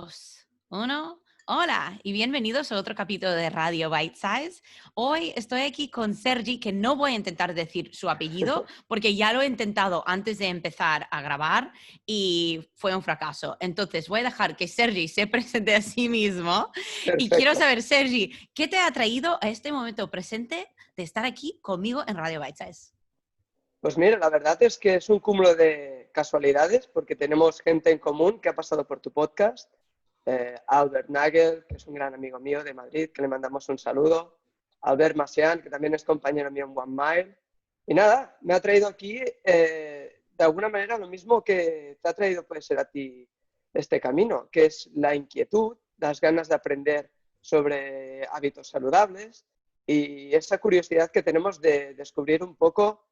Dos, uno. Hola y bienvenidos a otro capítulo de Radio Bite Size. Hoy estoy aquí con Sergi, que no voy a intentar decir su apellido porque ya lo he intentado antes de empezar a grabar y fue un fracaso. Entonces voy a dejar que Sergi se presente a sí mismo y quiero Perfecto. saber, Sergi, ¿qué te ha traído a este momento presente de estar aquí conmigo en Radio Bite Size? Pues mira, la verdad es que es un cúmulo de casualidades porque tenemos gente en común que ha pasado por tu podcast. Albert Nagel, que es un gran amigo mío de Madrid, que le mandamos un saludo. Albert Macián, que también es compañero mío en One Mile. Y nada, me ha traído aquí, de alguna manera, lo mismo que te ha traído, puede ser a ti, este camino, que es la inquietud, las ganas de aprender sobre hábitos saludables y esa curiosidad que tenemos de descubrir un poco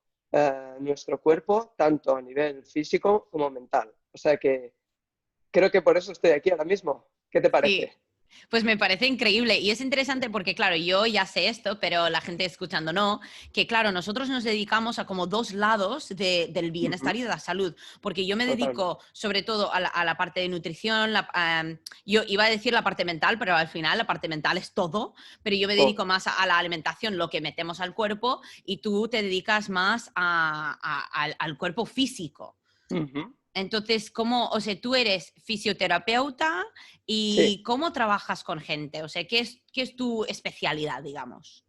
nuestro cuerpo, tanto a nivel físico como mental. O sea que creo que por eso estoy aquí ahora mismo. ¿Qué te Sí, parece? pues me parece increíble y es interesante porque, claro, yo ya sé esto, pero la gente escuchando no, que claro, nosotros nos dedicamos a como dos lados del bienestar Ujú, y de la salud, porque yo me dedico totalmente. sobre todo a la parte de nutrición, yo iba a decir la parte mental, pero al final la parte mental es todo, pero yo me dedico Todo. más a la alimentación, lo que metemos al cuerpo, y tú te dedicas más al cuerpo físico. Ujú. Entonces, ¿cómo, o sea, tú eres fisioterapeuta Sí, y cómo trabajas con gente? O sea, qué es tu especialidad, digamos?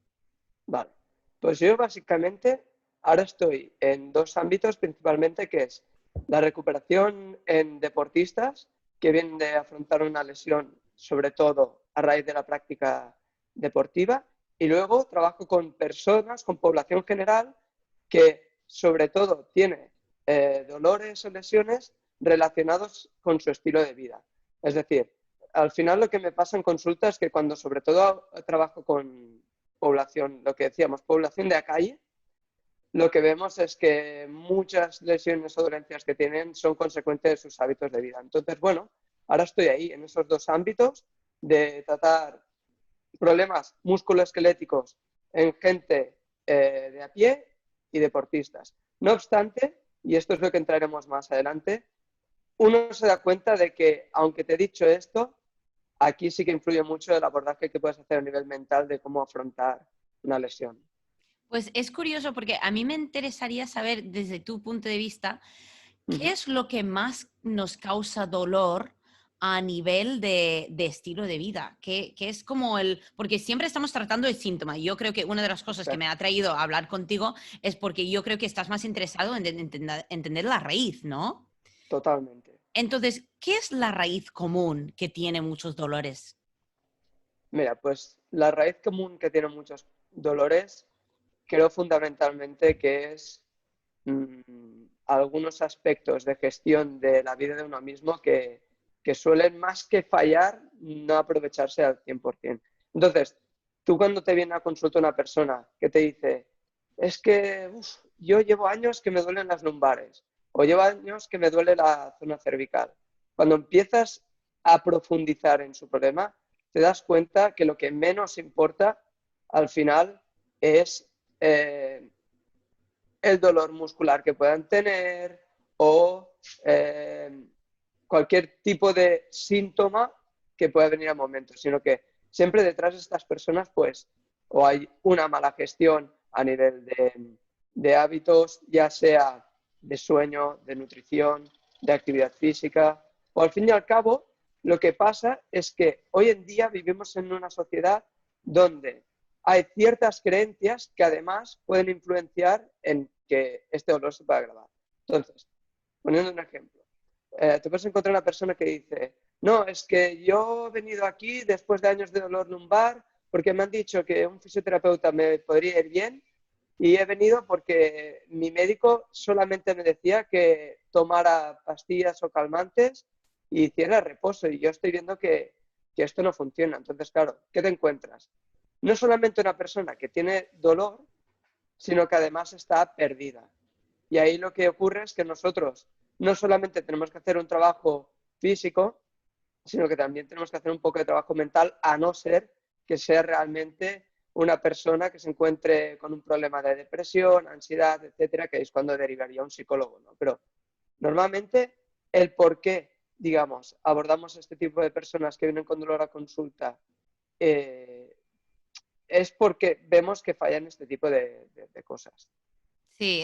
vale. Pues yo básicamente ahora estoy en dos ámbitos principalmente, que es la recuperación en deportistas que vienen de afrontar una lesión, sobre todo a raíz de la práctica deportiva, y luego trabajo con personas, con población general, que sobre todo tiene dolores o lesiones relacionados con su estilo de vida. Es decir, al final lo que me pasa en consulta es que cuando sobre todo trabajo con población, lo que decíamos, población de la calle, lo que vemos es que muchas lesiones o dolencias que tienen son consecuencias de sus hábitos de vida. Entonces, bueno, ahora estoy ahí en esos dos ámbitos de tratar problemas musculoesqueléticos en gente de a pie y deportistas. No obstante, y esto es lo que entraremos más adelante, uno se da cuenta de que, aunque te he dicho esto, aquí sí que influye mucho el abordaje que puedes hacer a nivel mental de cómo afrontar una lesión. Pues es curioso porque a mí me interesaría saber desde tu punto de vista, Uh ¿qué -huh. es lo que más nos causa dolor a nivel de estilo de vida? ¿Qué es como el...? Porque siempre estamos tratando el síntoma. Yo creo que una de las cosas que me Exacto, ha traído a hablar contigo es porque yo creo que estás más interesado en entender la raíz, ¿no? totalmente. Entonces, ¿qué es la raíz común que tiene muchos dolores? Mira, pues la raíz común que tiene muchos dolores, creo fundamentalmente que es algunos aspectos de gestión de la vida de uno mismo que suelen más que fallar, no aprovecharse al 100%. Entonces, tú cuando te viene a consulta una persona que te dice, es que yo llevo años que me duelen las lumbares o llevo años que me duele la zona cervical. Cuando empiezas a profundizar en su problema, te das cuenta que lo que menos importa al final es el dolor muscular que puedan tener o cualquier tipo de síntoma que pueda venir al momento, sino que siempre detrás de estas personas, pues, o hay una mala gestión a nivel de hábitos, ya sea de sueño, de nutrición, de actividad física, o al fin y al cabo, lo que pasa es que hoy en día vivimos en una sociedad donde hay ciertas creencias que además pueden influenciar en que este dolor se pueda agravar. Entonces, poniendo un ejemplo, te puedes encontrar una persona que dice, no, es que yo he venido aquí después de años de dolor lumbar porque me han dicho que un fisioterapeuta me podría ir bien y he venido porque mi médico solamente me decía que tomara pastillas o calmantes y hiciera reposo y yo estoy viendo que esto no funciona. Entonces, claro, ¿qué te encuentras? No solamente una persona que tiene dolor, sino que además está perdida. Y ahí lo que ocurre es que nosotros no solamente tenemos que hacer un trabajo físico, sino que también tenemos que hacer un poco de trabajo mental, a no ser que sea realmente una persona que se encuentre con un problema de depresión, ansiedad, etcétera, que es cuando derivaría a un psicólogo, ¿no? Pero normalmente el por qué digamos, abordamos este tipo de personas que vienen con dolor a consulta, eh, es porque vemos que fallan este tipo de cosas. Sí,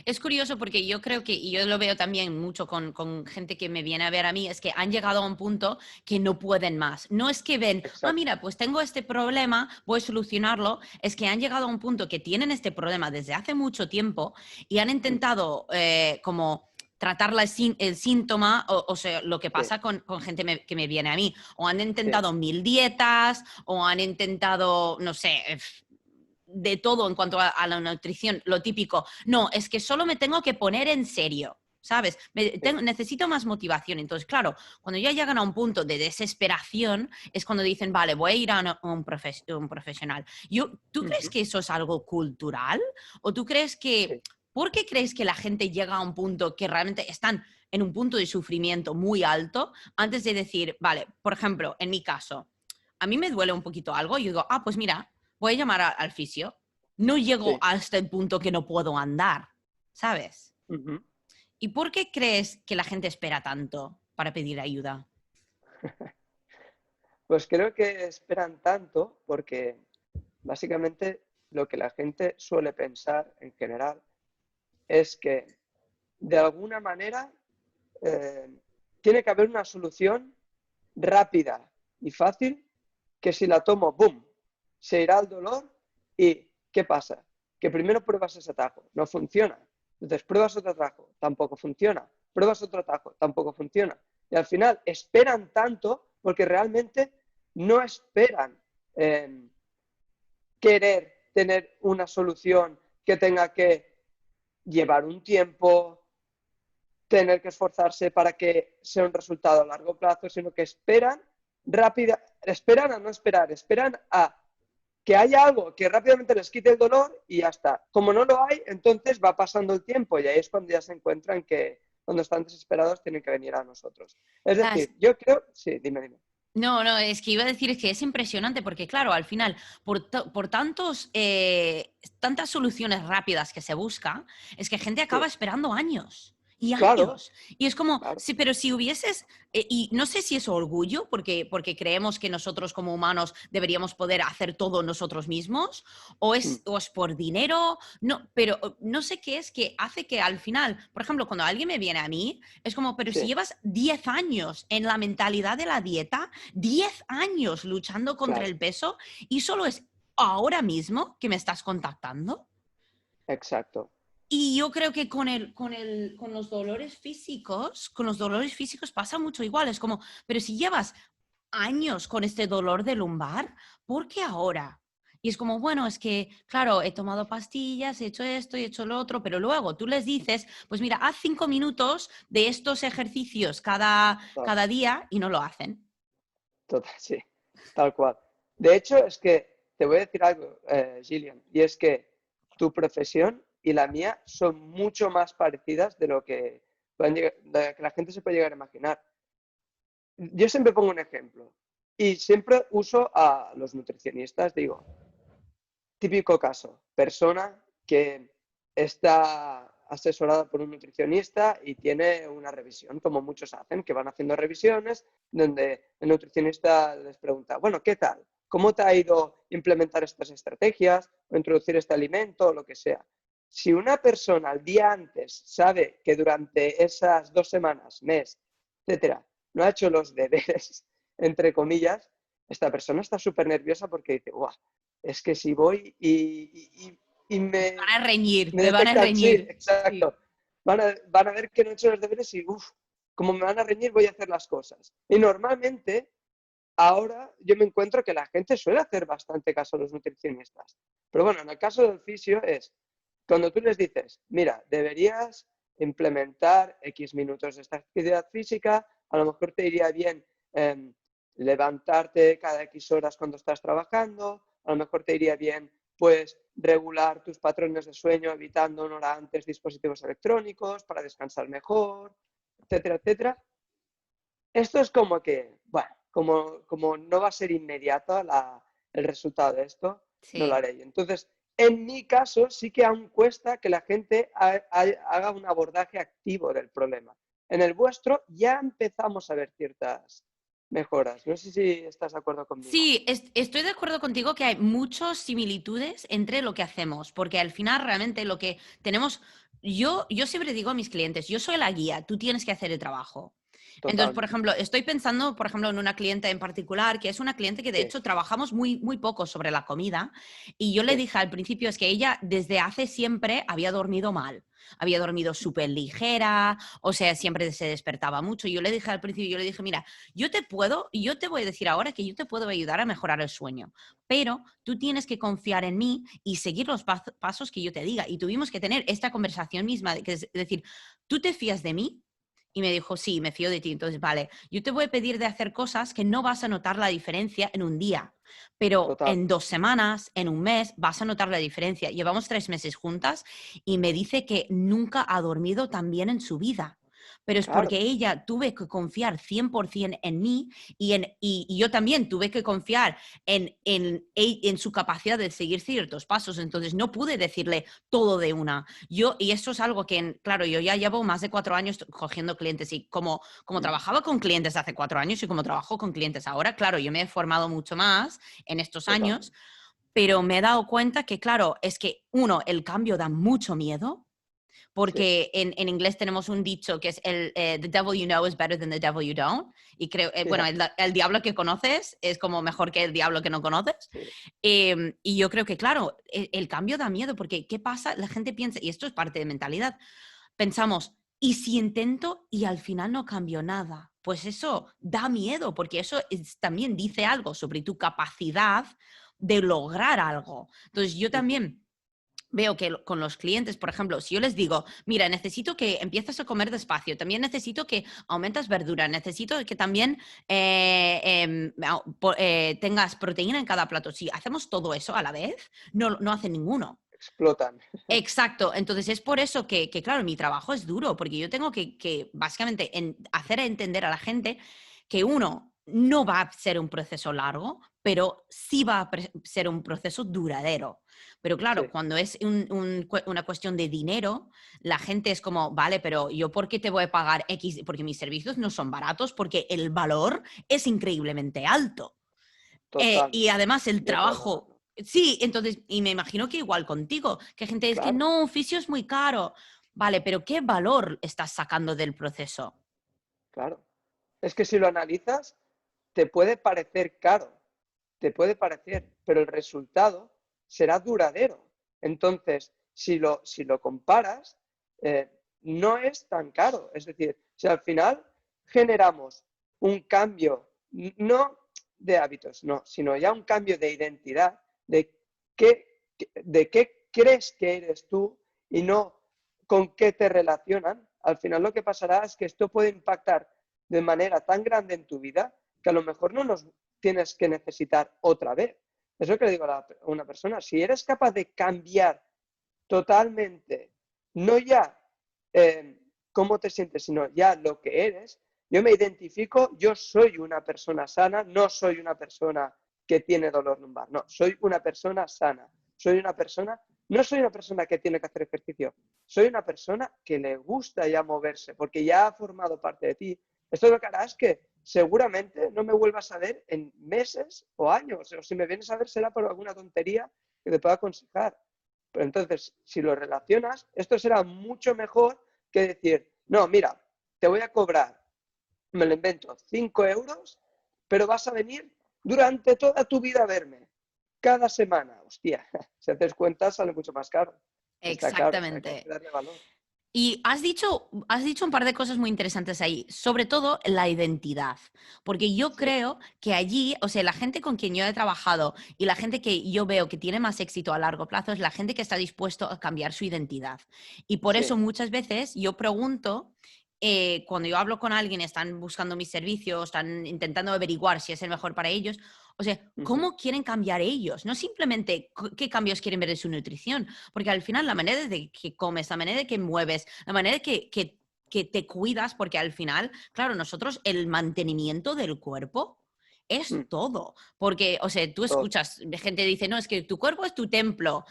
es curioso porque yo creo que, y yo lo veo también mucho con gente que me viene a ver a mí, es que han llegado a un punto que no pueden más. No es que ven, ah, Exacto. mira, pues tengo este problema, voy a solucionarlo. Es que han llegado a un punto que tienen este problema desde hace mucho tiempo y han Mm, intentado como tratar el síntoma, o sea, lo que sí, pasa con gente que me viene a mí. O han sí, intentado 1000 dietas, o han intentado, no sé, de todo en cuanto a la nutrición, lo típico. No, es que solo me tengo que poner en serio, ¿sabes? sí. Necesito más motivación. Entonces, claro, cuando ya llegan a un punto de desesperación, es cuando dicen, vale, voy a ir a un profesional. ¿Tú crees Ujú, que eso es algo cultural? ¿O tú crees que, sí. por qué crees que la gente llega a un punto que realmente están en un punto de sufrimiento muy alto antes de decir, vale, por ejemplo, en mi caso, a mí me duele un poquito algo y yo digo, ah, pues mira, voy a llamar al fisio. No llego Sí. hasta el punto que no puedo andar, ¿sabes? Ujú. ¿Y por qué crees que la gente espera tanto para pedir ayuda? Pues creo que esperan tanto porque básicamente lo que la gente suele pensar en general es que de alguna manera eh, tiene que haber una solución rápida y fácil que si la tomo, ¡boom!, se irá el dolor y ¿qué pasa? Que primero pruebas ese atajo, no funciona. Entonces pruebas otro atajo, tampoco funciona. Pruebas otro atajo, tampoco funciona. Y al final esperan tanto porque realmente no esperan eh, querer tener una solución que tenga que llevar un tiempo, tener que esforzarse para que sea un resultado a largo plazo, sino que esperan a no esperar, esperan a que haya algo que rápidamente les quite el dolor y ya está. Como no lo hay, entonces va pasando el tiempo y ahí es cuando ya se encuentran que cuando están desesperados tienen que venir a nosotros. Es ¿Sabes? decir, yo creo, sí, dime, dime. No, no, es que iba a decir es que es impresionante porque, claro, al final, por tantas soluciones rápidas que se busca, es que gente acaba Sí, esperando años y claro, años. Y es como, claro. sí, pero si hubieses, y no sé si es orgullo, porque creemos que nosotros como humanos deberíamos poder hacer todo nosotros mismos, Mm, o es por dinero, no, pero no sé qué es que hace que al final, por ejemplo, cuando alguien me viene a mí, es como, pero si sí, llevas 10 años en la mentalidad de la dieta, 10 años luchando contra claro, el peso y solo es ahora mismo que me estás contactando. exacto. Y yo creo que con los dolores físicos pasa mucho igual. Es como, pero si llevas años con este dolor de lumbar, ¿por qué ahora? Y es como, bueno, es que, claro, he tomado pastillas, he hecho esto y he hecho lo otro, pero luego tú les dices, pues mira, haz 5 minutos de estos ejercicios Total, cada día y no lo hacen. total, sí, tal cual. De hecho, es que te voy a decir algo, Gillian, y es que tu profesión y la mía son mucho más parecidas de lo que, de que la gente se puede llegar a imaginar. Yo siempre pongo un ejemplo y siempre uso a los nutricionistas, digo, típico caso, persona que está asesorada por un nutricionista y tiene una revisión, como muchos hacen, que van haciendo revisiones donde el nutricionista les pregunta, bueno, ¿qué tal? ¿Cómo te ha ido implementar estas estrategias o introducir este alimento o lo que sea? Si una persona al día antes sabe que durante esas 2 semanas, mes, etcétera, no ha hecho los deberes, entre comillas, esta persona está súper nerviosa porque dice, guau, es que si voy y Van a reñir, me me van a detectan, sí, reñir. Sí. exacto, van a ver que no he hecho los deberes y, uff, como me van a reñir, voy a hacer las cosas. Y normalmente, ahora yo me encuentro que la gente suele hacer bastante caso a los nutricionistas. Pero bueno, en el caso del fisio es, cuando tú les dices, mira, deberías implementar X minutos de esta actividad física, a lo mejor te iría bien eh, levantarte cada X horas cuando estás trabajando, a lo mejor te iría bien pues regular tus patrones de sueño evitando una hora antes dispositivos electrónicos para descansar mejor, etcétera, etcétera. Esto es como que, bueno, como no va a ser inmediato el resultado de esto, no lo Sí. haré. Entonces, en mi caso, sí que aún cuesta que la gente haga un abordaje activo del problema. en el vuestro ya empezamos a ver ciertas mejoras. No sé si estás de acuerdo conmigo. Sí, estoy de acuerdo contigo que hay muchas similitudes entre lo que hacemos, porque al final realmente lo que tenemos, yo siempre digo a mis clientes, yo soy la guía, tú tienes que hacer el trabajo. Entonces, por Totalmente. ejemplo, estoy pensando, por ejemplo, en una cliente en particular, que es una cliente que de Sí, hecho trabajamos muy, muy poco sobre la comida, y yo le sí, dije al principio es que ella desde hace siempre había dormido mal. Había dormido súper ligera, o sea, siempre se despertaba mucho. Y yo le dije al principio, yo le dije, mira, yo te voy a decir ahora que yo te puedo ayudar a mejorar el sueño, pero tú tienes que confiar en mí y seguir los pasos que yo te diga. Y tuvimos que tener esta conversación misma, que es decir, ¿tú te fías de mí? Y me dijo, sí, me fío de ti. Entonces, vale, yo te voy a pedir de hacer cosas que no vas a notar la diferencia en un día, pero total. en 2 semanas, en un mes, vas a notar la diferencia. Llevamos 3 meses juntas y me dice que nunca ha dormido tan bien en su vida. Pero es porque Claro, ella tuve que confiar 100% en mí y yo también tuve que confiar en su capacidad de seguir ciertos pasos. Entonces no pude decirle todo de una. Y eso es algo que, claro, yo ya llevo más de 4 años cogiendo clientes y como trabajaba con clientes hace 4 años y como trabajo con clientes ahora, claro, yo me he formado mucho más en estos años, totalmente. pero me he dado cuenta que, claro, es que uno, el cambio da mucho miedo. Sí, Porque en inglés tenemos un dicho que es the devil you know is better than the devil you don't. Y creo, bueno, ya, el diablo que conoces es como mejor que el diablo que no conoces. sí, Y yo creo que, claro, el cambio da miedo porque ¿qué pasa? La gente piensa, y esto es parte de mentalidad, pensamos, ¿y si intento y al final no cambio nada? Pues eso da miedo porque eso también dice algo sobre tu capacidad de lograr algo. Entonces yo ujú, también veo que con los clientes, por ejemplo, si yo les digo, mira, necesito que empieces a comer despacio, también necesito que aumentes verdura, necesito que también tengas proteína en cada plato. Si hacemos todo eso a la vez, no hace ninguno. explotan. Exacto, entonces es por eso que, claro, mi trabajo es duro, porque yo tengo que básicamente hacer entender a la gente que uno no va a ser un proceso largo, pero sí va a ser un proceso duradero. Pero claro, Sí, cuando es una cuestión de dinero, la gente es como, vale, pero yo ¿por qué te voy a pagar X? Porque mis servicios no son baratos, porque el valor es increíblemente alto. Y totalmente. además el Y es verdad, trabajo, ¿no? sí, entonces, y me imagino que igual contigo, que gente es que Claro, no, oficio es muy caro. Vale, pero ¿qué valor estás sacando del proceso? claro. Es que si lo analizas, te puede parecer caro, te puede parecer, pero el resultado será duradero. Entonces, si lo comparas, no es tan caro. Es decir, si al final generamos un cambio, no de hábitos, no, sino ya un cambio de identidad, de qué crees que eres tú y no con qué te relacionan, al final lo que pasará es que esto puede impactar de manera tan grande en tu vida que a lo mejor no nos tienes que necesitar otra vez. Es lo que le digo a una persona, si eres capaz de cambiar totalmente, no ya cómo te sientes, sino ya lo que eres, yo me identifico, yo soy una persona sana, no soy una persona que tiene dolor lumbar, no, soy una persona sana, soy una persona, no soy una persona que tiene que hacer ejercicio, soy una persona que le gusta ya moverse, porque ya ha formado parte de ti. Esto lo que hará es que seguramente no me vuelvas a ver en meses o años, o si me vienes a ver será por alguna tontería que te pueda aconsejar. Pero entonces, si lo relacionas, esto será mucho mejor que decir, no, mira, te voy a cobrar, me lo invento, 5 euros, pero vas a venir durante toda tu vida a verme, cada semana. Hostia, si haces cuentas sale mucho más caro. Está claro, o sea, que hay que Exactamente. darle valor. Y has dicho un par de cosas muy interesantes ahí, sobre todo la identidad, porque yo Sí, creo que allí, o sea, la gente con quien yo he trabajado y la gente que yo veo que tiene más éxito a largo plazo es la gente que está dispuesto a cambiar su identidad. Y por eso sí, muchas veces yo pregunto, cuando yo hablo con alguien, están buscando mis servicios, están intentando averiguar si es el mejor para ellos, o sea, ujú, ¿cómo quieren cambiar ellos? No simplemente qué cambios quieren ver en su nutrición, porque al final la manera de que comes, la manera de que mueves, la manera de que te cuidas, porque al final, claro, nosotros el mantenimiento del cuerpo es mm, todo, porque, o sea, tú todo, escuchas, gente dice, no, es que tu cuerpo es tu templo,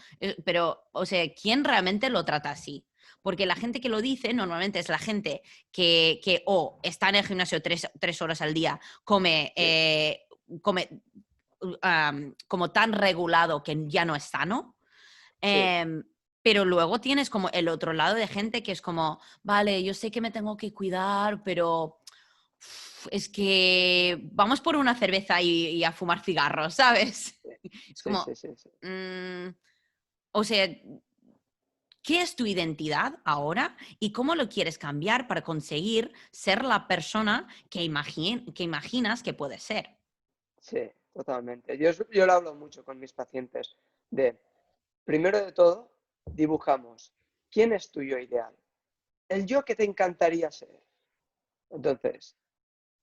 pero, o sea, ¿quién realmente lo trata así? porque la gente que lo dice normalmente es la gente que o está en el gimnasio 3 horas al día, come, Sí, come como tan regulado que ya no es sano. sí, Em, pero luego tienes como el otro lado de gente que es como, vale, yo sé que me tengo que cuidar, pero es que vamos por una cerveza y a fumar cigarros, ¿sabes? Es sí, como, sí, sí, sí. mm, o sea, ¿qué es tu identidad ahora y cómo lo quieres cambiar para conseguir ser la persona que imaginas que puedes ser? Sí, totalmente. Yo lo hablo mucho con mis pacientes de, primero de todo, dibujamos quién es tu yo ideal, el yo que te encantaría ser. Entonces,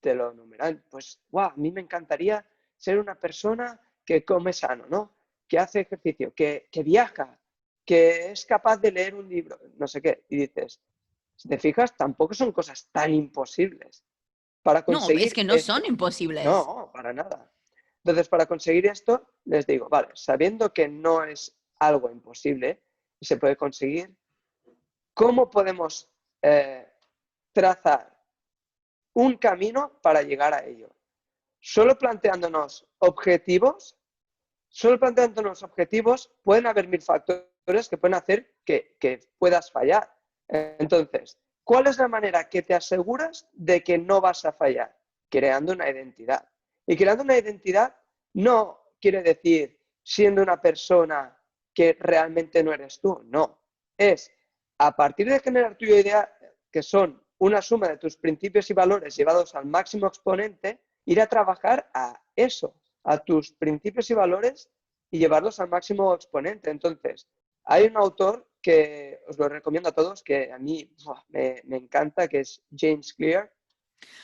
te lo enumeran, pues, wow, a mí me encantaría ser una persona que come sano, ¿no? Que hace ejercicio, que viaja, que es capaz de leer un libro, no sé qué. Y dices, si te fijas, tampoco son cosas tan imposibles. Para No, es conseguir que no son esto, imposibles. no, para nada. Entonces, para conseguir esto, les digo, vale, sabiendo que no es algo imposible y se puede conseguir, ¿cómo podemos trazar un camino para llegar a ello? Solo planteándonos objetivos, solo planteándonos objetivos, pueden haber mil factores que pueden hacer que puedas fallar. Entonces, ¿cuál es la manera que te aseguras de que no vas a fallar? Creando una identidad. Y creando una identidad no quiere decir siendo una persona que realmente no eres tú, no. Es a partir de generar tu idea, que son una suma de tus principios y valores llevados al máximo exponente, ir a trabajar a eso, a tus principios y valores y llevarlos al máximo exponente. Entonces, hay un autor que os lo recomiendo a todos, que a mí me encanta, que es James Clear,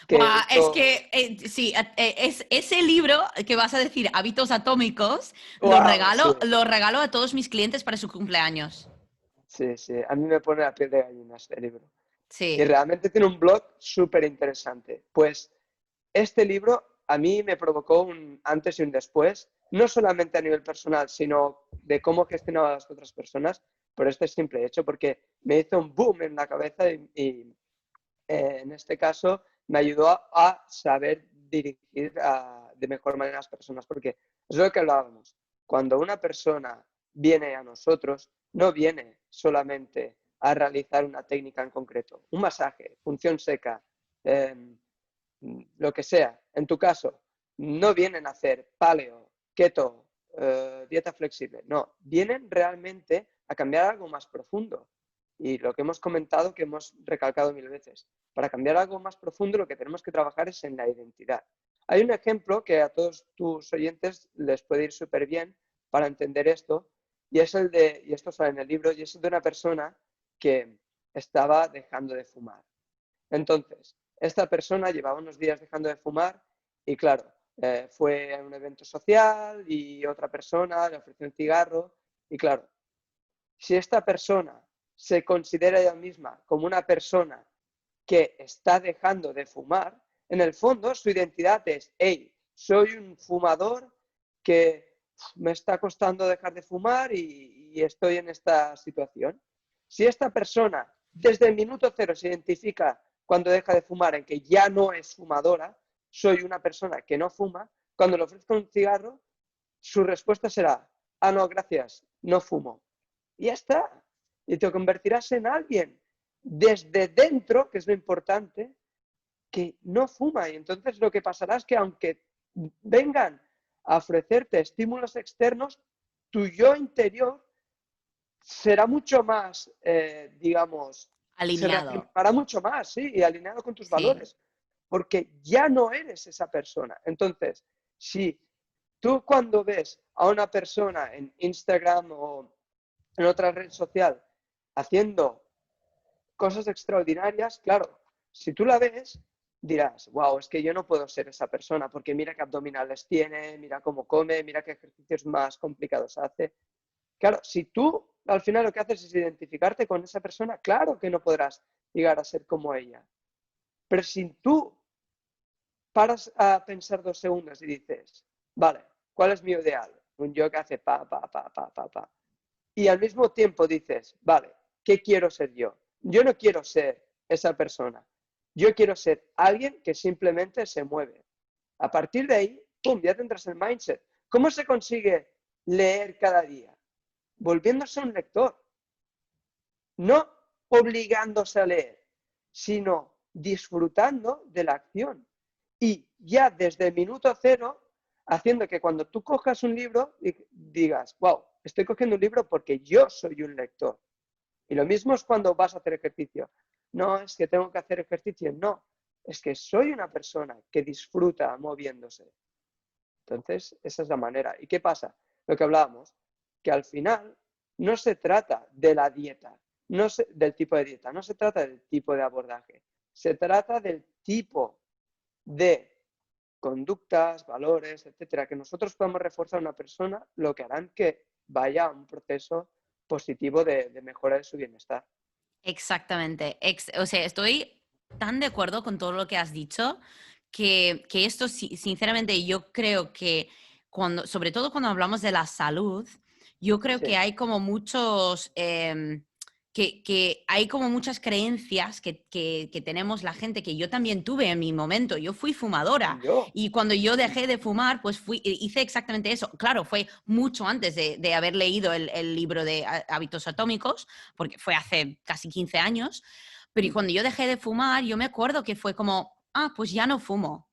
que Buah, es hizo... que sí, es ese libro que vas a decir Hábitos Atómicos, ¡Wow! Sí, lo regalo a todos mis clientes para su cumpleaños. sí, sí, a mí me pone la piel de gallina este libro. Y Sí. realmente tiene un blog súper interesante. Pues este libro a mí me provocó un antes y un después, no solamente a nivel personal, sino de cómo gestionaba a las otras personas, por este simple hecho, porque me hizo un boom en la cabeza en este caso me ayudó a saber dirigir de mejor manera a las personas, porque es lo que hablábamos. Cuando una persona viene a nosotros, no viene solamente a realizar una técnica en concreto, un masaje, función seca, eh, lo que sea. En tu caso, no vienen a hacer paleo, keto, dieta flexible, no, vienen realmente a cambiar algo más profundo. Y lo que hemos comentado, que hemos recalcado mil veces, para cambiar algo más profundo lo que tenemos que trabajar es en la identidad. Hay un ejemplo que a todos tus oyentes les puede ir súper bien para entender esto, y es el de, y esto sale en el libro, y es el de una persona que estaba dejando de fumar. Entonces, esta persona llevaba unos días dejando de fumar y claro, fue a un evento social y otra persona le ofreció un cigarro y claro, si esta persona se considera ella misma como una persona que está dejando de fumar, en el fondo su identidad es, hey, soy un fumador que me está costando dejar de fumar y estoy en esta situación. Si esta persona desde el minuto cero se identifica cuando deja de fumar en que ya no es fumadora, soy una persona que no fuma, cuando le ofrezco un cigarro, su respuesta será, ah, no, gracias, no fumo. Y ya está. Y te convertirás en alguien desde dentro, que es lo importante, que no fuma. Y entonces lo que pasará es que aunque vengan a ofrecerte estímulos externos, tu yo interior será mucho más, digamos, se Alineado. reafirmará mucho más, ¿sí? Y alineado con tus Sí. valores, porque ya no eres esa persona. Entonces, si tú cuando ves a una persona en Instagram o en otra red social haciendo cosas extraordinarias, claro, si tú la ves, dirás, wow, es que yo no puedo ser esa persona, porque mira qué abdominales tiene, mira cómo come, mira qué ejercicios más complicados hace. Claro, si tú al final lo que haces es identificarte con esa persona, claro que no podrás llegar a ser como ella. Pero si tú paras a pensar 2 segundos y dices, vale, ¿cuál es mi ideal? Un yo que hace pa, pa, pa, pa, pa, pa. Y al mismo tiempo dices, vale, ¿qué quiero ser yo? yo no quiero ser esa persona. Yo quiero ser alguien que simplemente se mueve. A partir de ahí, ¡pum!, ya tendrás el mindset. ¿Cómo se consigue leer cada día? Volviéndose un lector. No obligándose a leer, sino disfrutando de la acción. Y ya desde el minuto cero, haciendo que cuando tú cojas un libro, digas, wow, estoy cogiendo un libro porque yo soy un lector. Y lo mismo es cuando vas a hacer ejercicio. No es que tengo que hacer ejercicio, no. Es que soy una persona que disfruta moviéndose. Entonces, esa es la manera. ¿Y qué pasa? Lo que hablábamos, que al final no se trata de la dieta, del tipo de dieta, no se trata del tipo de abordaje, se trata del tipo de conductas, valores, etcétera, que nosotros podemos reforzar a una persona, lo que harán que vaya a un proceso positivo de mejora de su bienestar. Exactamente. O sea, estoy tan de acuerdo con todo lo que has dicho que esto, sinceramente, yo creo que sobre todo cuando hablamos de la salud, yo creo que Sí, hay como muchos, que hay como muchas creencias que tenemos la gente, que yo también tuve en mi momento. Yo fui fumadora yo, y cuando yo dejé de fumar, pues hice exactamente eso. Claro, fue mucho antes de haber leído el libro de Hábitos Atómicos, porque fue hace casi 15 años, pero y cuando yo dejé de fumar, yo me acuerdo que fue como, pues ya no fumo.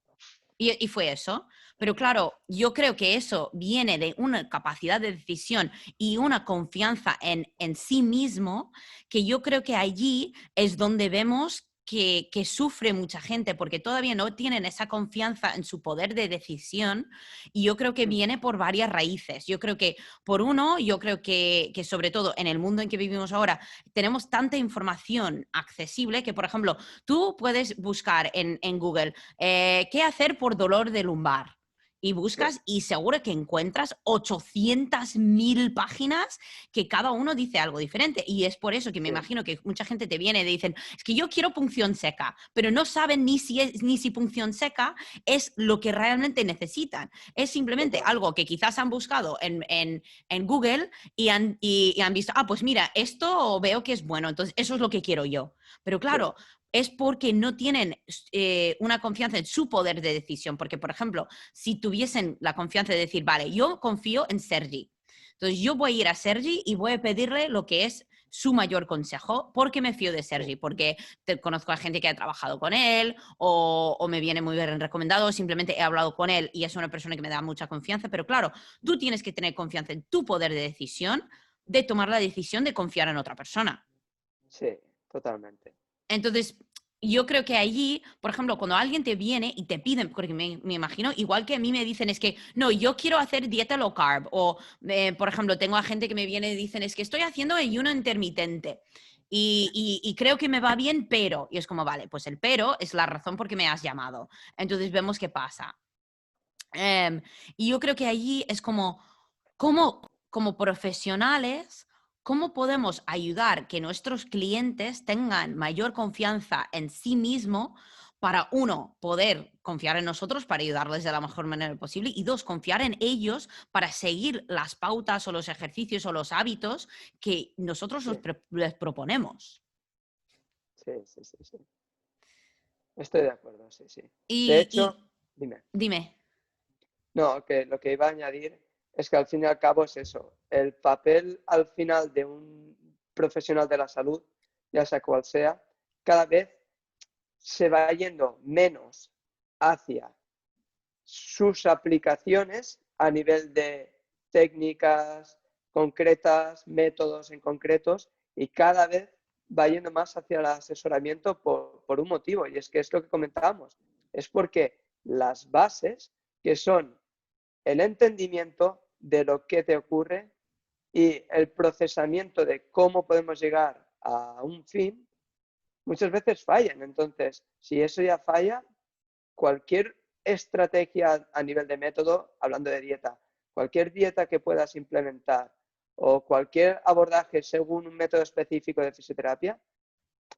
Y fue eso. Pero claro, yo creo que eso viene de una capacidad de decisión y una confianza en sí mismo, que yo creo que allí es donde vemos que sufre mucha gente, porque todavía no tienen esa confianza en su poder de decisión, y yo creo que viene por varias raíces. Yo creo que, por uno, yo creo que sobre todo en el mundo en que vivimos ahora, tenemos tanta información accesible que, por ejemplo, tú puedes buscar en Google ¿qué hacer por dolor de lumbar? Y sí, buscas y seguro que encuentras 800.000 páginas que cada uno dice algo diferente. Y es por eso que me sí, imagino que mucha gente te viene y te dicen, es que yo quiero punción seca, pero no saben ni si punción seca es lo que realmente necesitan. Es simplemente totalmente. algo que quizás han buscado en Google y han visto, pues mira, esto veo que es bueno, entonces eso es lo que quiero yo. Pero Sí, claro, es porque no tienen una confianza en su poder de decisión. Porque, por ejemplo, si tuviesen la confianza de decir, vale, yo confío en Sergi, entonces yo voy a ir a Sergi y voy a pedirle lo que es su mayor consejo, porque me fío de sí, Sergi, porque conozco a gente que ha trabajado con él o me viene muy bien recomendado, o simplemente he hablado con él y es una persona que me da mucha confianza. Pero claro, tú tienes que tener confianza en tu poder de decisión, de tomar la decisión de confiar en otra persona. sí, totalmente. Entonces, yo creo que allí, por ejemplo, cuando alguien te viene y te piden, porque me imagino, igual que a mí me dicen, es que, no, yo quiero hacer dieta low carb, o, por ejemplo, tengo a gente que me viene y dicen, es que estoy haciendo ayuno intermitente. Y creo que me va bien, pero, y es como, vale, pues el pero es la razón por qué me has llamado. Entonces vemos qué pasa. Em, y yo creo que allí es como profesionales, ¿cómo podemos ayudar que nuestros clientes tengan mayor confianza en sí mismo para, uno, poder confiar en nosotros para ayudarles de la mejor manera posible, y dos, confiar en ellos para seguir las pautas o los ejercicios o los hábitos que nosotros Sí, les proponemos? sí, sí, sí, sí. Estoy de acuerdo, sí, sí. De Y, hecho, y dime. dime. No, que lo que iba a añadir es que al fin y al cabo es eso. El papel al final de un profesional de la salud, ya sea cual sea, cada vez se va yendo menos hacia sus aplicaciones a nivel de técnicas concretas, métodos en concretos, y cada vez va yendo más hacia el asesoramiento por un motivo, y es que es lo que comentábamos, es porque las bases, que son el entendimiento de lo que te ocurre y el procesamiento de cómo podemos llegar a un fin, muchas veces fallan. Entonces, si eso ya falla, cualquier estrategia a nivel de método, hablando de dieta, cualquier dieta que puedas implementar o cualquier abordaje según un método específico de fisioterapia,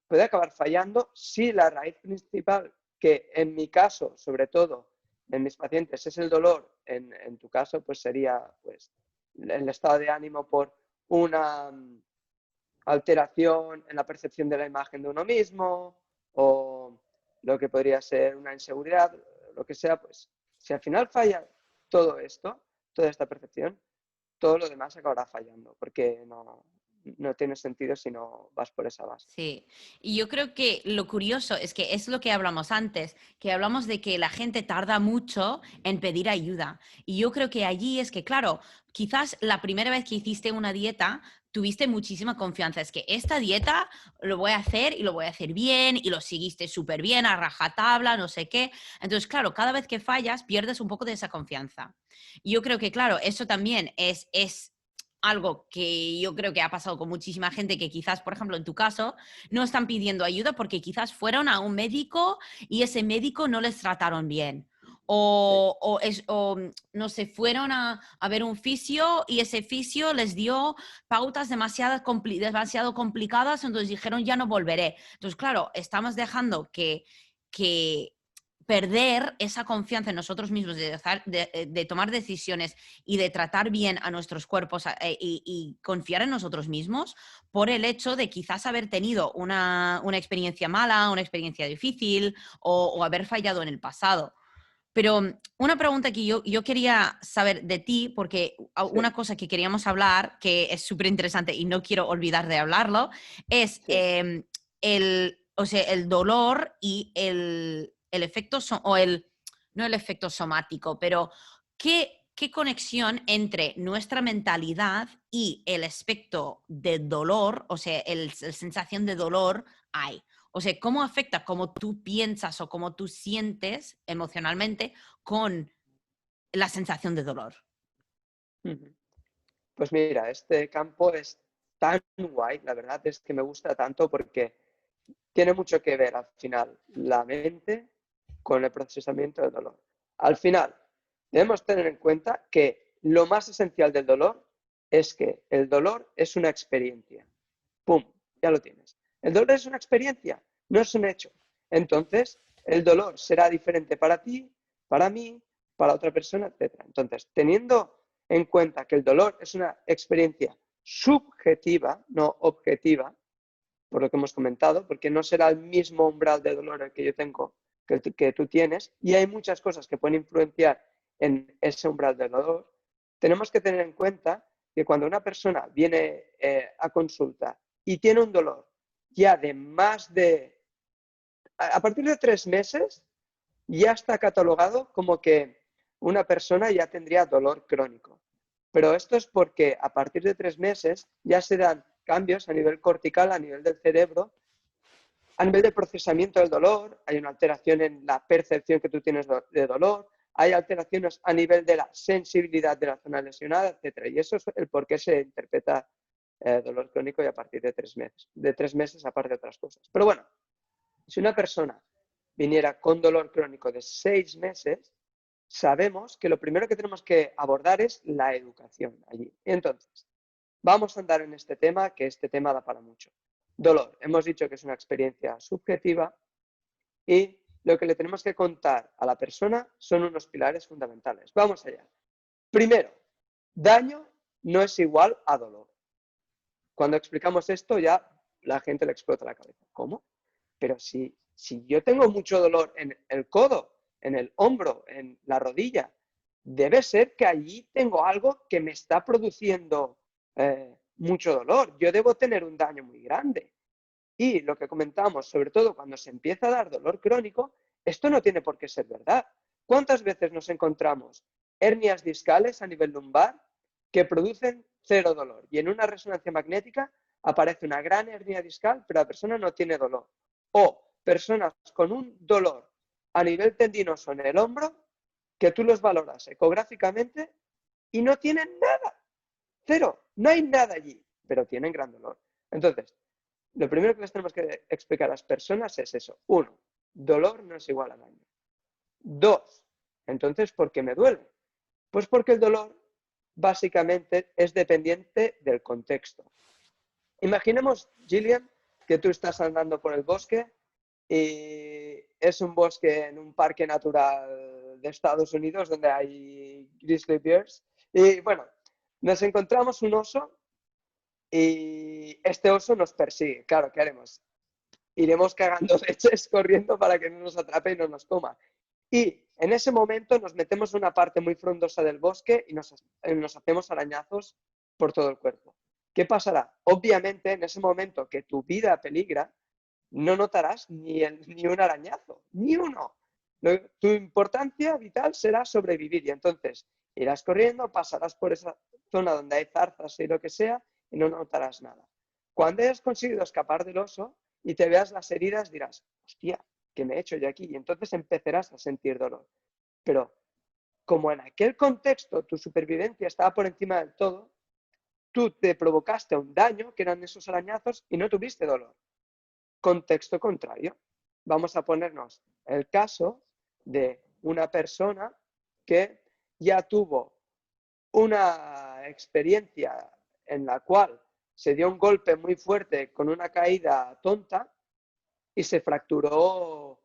puede acabar fallando si la raíz principal, que en mi caso, sobre todo en mis pacientes, es el dolor, en tu caso, pues sería pues, el estado de ánimo por una alteración en la percepción de la imagen de uno mismo o lo que podría ser una inseguridad, lo que sea, pues si al final falla todo esto, toda esta percepción, todo lo demás acabará fallando, porque no tiene sentido si no vas por esa base. Sí, y yo creo que lo curioso es que es lo que hablamos antes, que hablamos de que la gente tarda mucho en pedir ayuda. Y yo creo que allí es que, claro, quizás la primera vez que hiciste una dieta, tuviste muchísima confianza. Es que esta dieta lo voy a hacer y lo voy a hacer bien y lo seguiste súper bien, a rajatabla, no sé qué. Entonces, claro, cada vez que fallas, pierdes un poco de esa confianza. Y yo creo que, claro, eso también es algo que yo creo que ha pasado con muchísima gente que quizás, por ejemplo, en tu caso, no están pidiendo ayuda porque quizás fueron a un médico y ese médico no les trataron bien. Sí. O no sé, fueron a ver un fisio y ese fisio les dio pautas demasiado complicadas, entonces dijeron ya no volveré. Entonces, claro, estamos dejando que perder esa confianza en nosotros mismos de tomar decisiones y de tratar bien a nuestros cuerpos y confiar en nosotros mismos por el hecho de quizás haber tenido una experiencia mala, una experiencia difícil o haber fallado en el pasado. Pero una pregunta que yo quería saber de ti, porque Sí, una cosa que queríamos hablar, que es súper interesante y no quiero olvidar de hablarlo, es sí. o sea, el dolor y el efecto, o no el efecto somático, pero ¿qué conexión entre nuestra mentalidad y el aspecto de dolor, o sea, la sensación de dolor hay? O sea, ¿cómo afecta cómo tú piensas o cómo tú sientes emocionalmente con la sensación de dolor? Ujú. Pues mira, este campo es tan guay, la verdad es que me gusta tanto porque tiene mucho que ver al final la mente con el procesamiento del dolor. Al final, debemos tener en cuenta que lo más esencial del dolor es que el dolor es una experiencia. ¡Pum! Ya lo tienes. El dolor es una experiencia, no es un hecho. Entonces, el dolor será diferente para ti, para mí, para otra persona, etc. Entonces, teniendo en cuenta que el dolor es una experiencia subjetiva, no objetiva, por lo que hemos comentado, porque no será el mismo umbral de dolor el que yo tengo que tú tienes, y hay muchas cosas que pueden influenciar en ese umbral de dolor, tenemos que tener en cuenta que cuando una persona viene a consulta y tiene un dolor ya de más de, a partir de 3 meses, ya está catalogado como que una persona ya tendría dolor crónico. Pero esto es porque a partir de 3 meses ya se dan cambios a nivel cortical, a nivel del cerebro, a nivel de procesamiento del dolor, hay una alteración en la percepción que tú tienes de dolor, hay alteraciones a nivel de la sensibilidad de la zona lesionada, etc. Y eso es el por qué se interpreta dolor crónico y a partir de 3 meses aparte de otras cosas. Pero bueno, si una persona viniera con dolor crónico de 6 meses, sabemos que lo primero que tenemos que abordar es la educación allí. Entonces, vamos a andar en este tema, que este tema da para mucho. Dolor, hemos dicho que es una experiencia subjetiva y lo que le tenemos que contar a la persona son unos pilares fundamentales. Vamos allá. Primero, daño no es igual a dolor. Cuando explicamos esto ya la gente le explota la cabeza. ¿Cómo? Pero si yo tengo mucho dolor en el codo, en el hombro, en la rodilla, debe ser que allí tengo algo que me está produciendo mucho dolor. Yo debo tener un daño muy grande. Y lo que comentamos, sobre todo cuando se empieza a dar dolor crónico, esto no tiene por qué ser verdad. ¿Cuántas veces nos encontramos hernias discales a nivel lumbar que producen cero dolor? Y en una resonancia magnética aparece una gran hernia discal, pero la persona no tiene dolor. O personas con un dolor a nivel tendinoso en el hombro que tú los valoras ecográficamente y no tienen nada. Cero. No hay nada allí, pero tienen gran dolor. Entonces, lo primero que les tenemos que explicar a las personas es eso. Uno, dolor no es igual a daño. Dos, entonces, ¿por qué me duele? Pues porque el dolor básicamente es dependiente del contexto. Imaginemos, Gillian, que tú estás andando por el bosque y es un bosque en un parque natural de Estados Unidos donde hay grizzly bears. Y bueno, nos encontramos un oso y este oso nos persigue. Claro, ¿qué haremos? Iremos cagando leches corriendo para que no nos atrape y no nos coma. Y en ese momento nos metemos en una parte muy frondosa del bosque y nos hacemos arañazos por todo el cuerpo. ¿Qué pasará? Obviamente, en ese momento que tu vida peligra, no notarás ni un arañazo, ni uno. Tu importancia vital será sobrevivir y entonces irás corriendo, pasarás por esa zona donde hay zarzas y lo que sea y no notarás nada. Cuando hayas conseguido escapar del oso y te veas las heridas, dirás, hostia, ¿qué me he hecho yo aquí? Y entonces empezarás a sentir dolor. Pero como en aquel contexto tu supervivencia estaba por encima del todo, tú te provocaste un daño, que eran esos arañazos, y no tuviste dolor. Contexto contrario. Vamos a ponernos el caso de una persona que ya tuvo una experiencia en la cual se dio un golpe muy fuerte con una caída tonta y se fracturó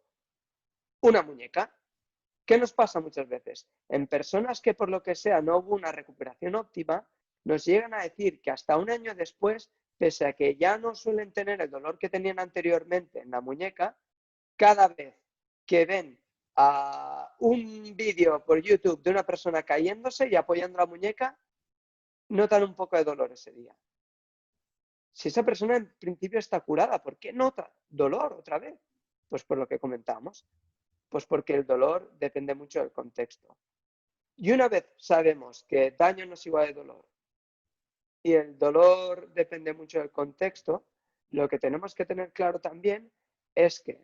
una muñeca. ¿Qué nos pasa muchas veces? En personas que por lo que sea no hubo una recuperación óptima, nos llegan a decir que hasta un año después, pese a que ya no suelen tener el dolor que tenían anteriormente en la muñeca, cada vez que ven un vídeo por YouTube de una persona cayéndose y apoyando la muñeca, notan un poco de dolor ese día. Si esa persona en principio está curada, ¿por qué nota dolor otra vez? Pues por lo que comentamos. Pues porque el dolor depende mucho del contexto. Y una vez sabemos que daño no es igual de dolor y el dolor depende mucho del contexto, lo que tenemos que tener claro también es que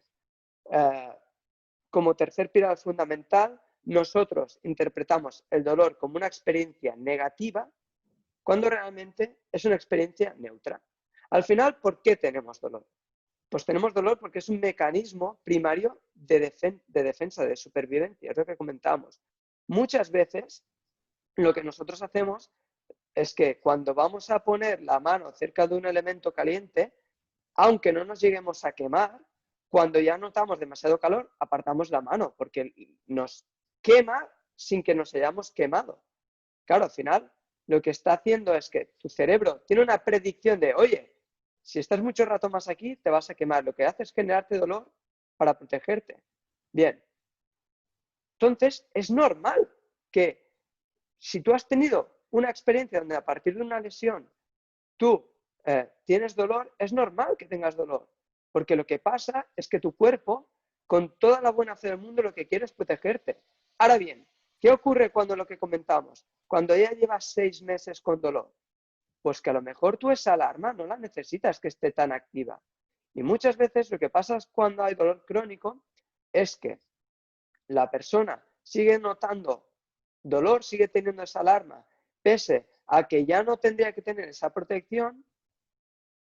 como tercer pilar fundamental, nosotros interpretamos el dolor como una experiencia negativa cuando realmente es una experiencia neutra. Al final, ¿por qué tenemos dolor? Pues tenemos dolor porque es un mecanismo primario de defensa, de supervivencia, es lo que comentábamos. Muchas veces lo que nosotros hacemos es que cuando vamos a poner la mano cerca de un elemento caliente, aunque no nos lleguemos a quemar, cuando ya notamos demasiado calor, apartamos la mano porque nos quema sin que nos hayamos quemado. Claro, al final lo que está haciendo es que tu cerebro tiene una predicción de, oye, si estás mucho rato más aquí, te vas a quemar. Lo que hace es generarte dolor para protegerte. Bien. Entonces, es normal que si tú has tenido una experiencia donde a partir de una lesión tú tienes dolor, es normal que tengas dolor. Porque lo que pasa es que tu cuerpo, con toda la buena fe del mundo, lo que quiere es protegerte. Ahora bien, ¿qué ocurre cuando lo que comentamos? Cuando ya llevas 6 meses con dolor. Pues que a lo mejor tú esa alarma no la necesitas que esté tan activa. Y muchas veces lo que pasa es cuando hay dolor crónico es que la persona sigue notando dolor, sigue teniendo esa alarma, pese a que ya no tendría que tener esa protección,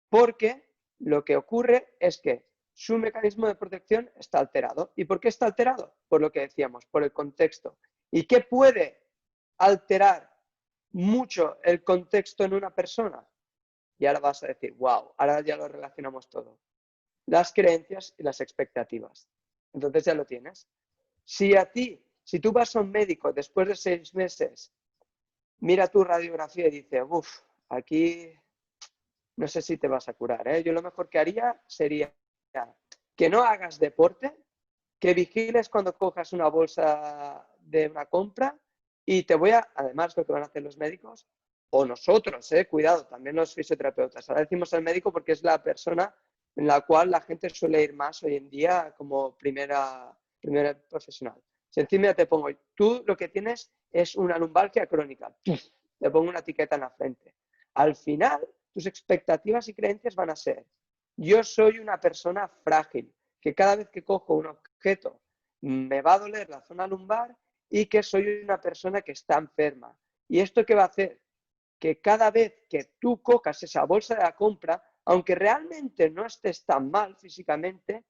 porque lo que ocurre es que su mecanismo de protección está alterado. ¿Y por qué está alterado? Por lo que decíamos, por el contexto. ¿Y qué puede alterar mucho el contexto en una persona? Y ahora vas a decir, wow, ahora ya lo relacionamos todo. Las creencias y las expectativas. Entonces ya lo tienes. Si tú vas a un médico después de 6 meses, mira tu radiografía y dice, uff, aquí no sé si te vas a curar, ¿eh? Yo lo mejor que haría sería que no hagas deporte, que vigiles cuando cojas una bolsa de una compra y te voy a, además lo que van a hacer los médicos, o nosotros, cuidado, también los fisioterapeutas. Ahora decimos al médico porque es la persona en la cual la gente suele ir más hoy en día como primera profesional. Si encima te pongo, tú lo que tienes es una lumbalgia crónica, te pongo una etiqueta en la frente. Al final, tus expectativas y creencias van a ser, yo soy una persona frágil, que cada vez que cojo un objeto me va a doler la zona lumbar y que soy una persona que está enferma. ¿Y esto qué va a hacer? Que cada vez que tú cojas esa bolsa de la compra, aunque realmente no estés tan mal físicamente,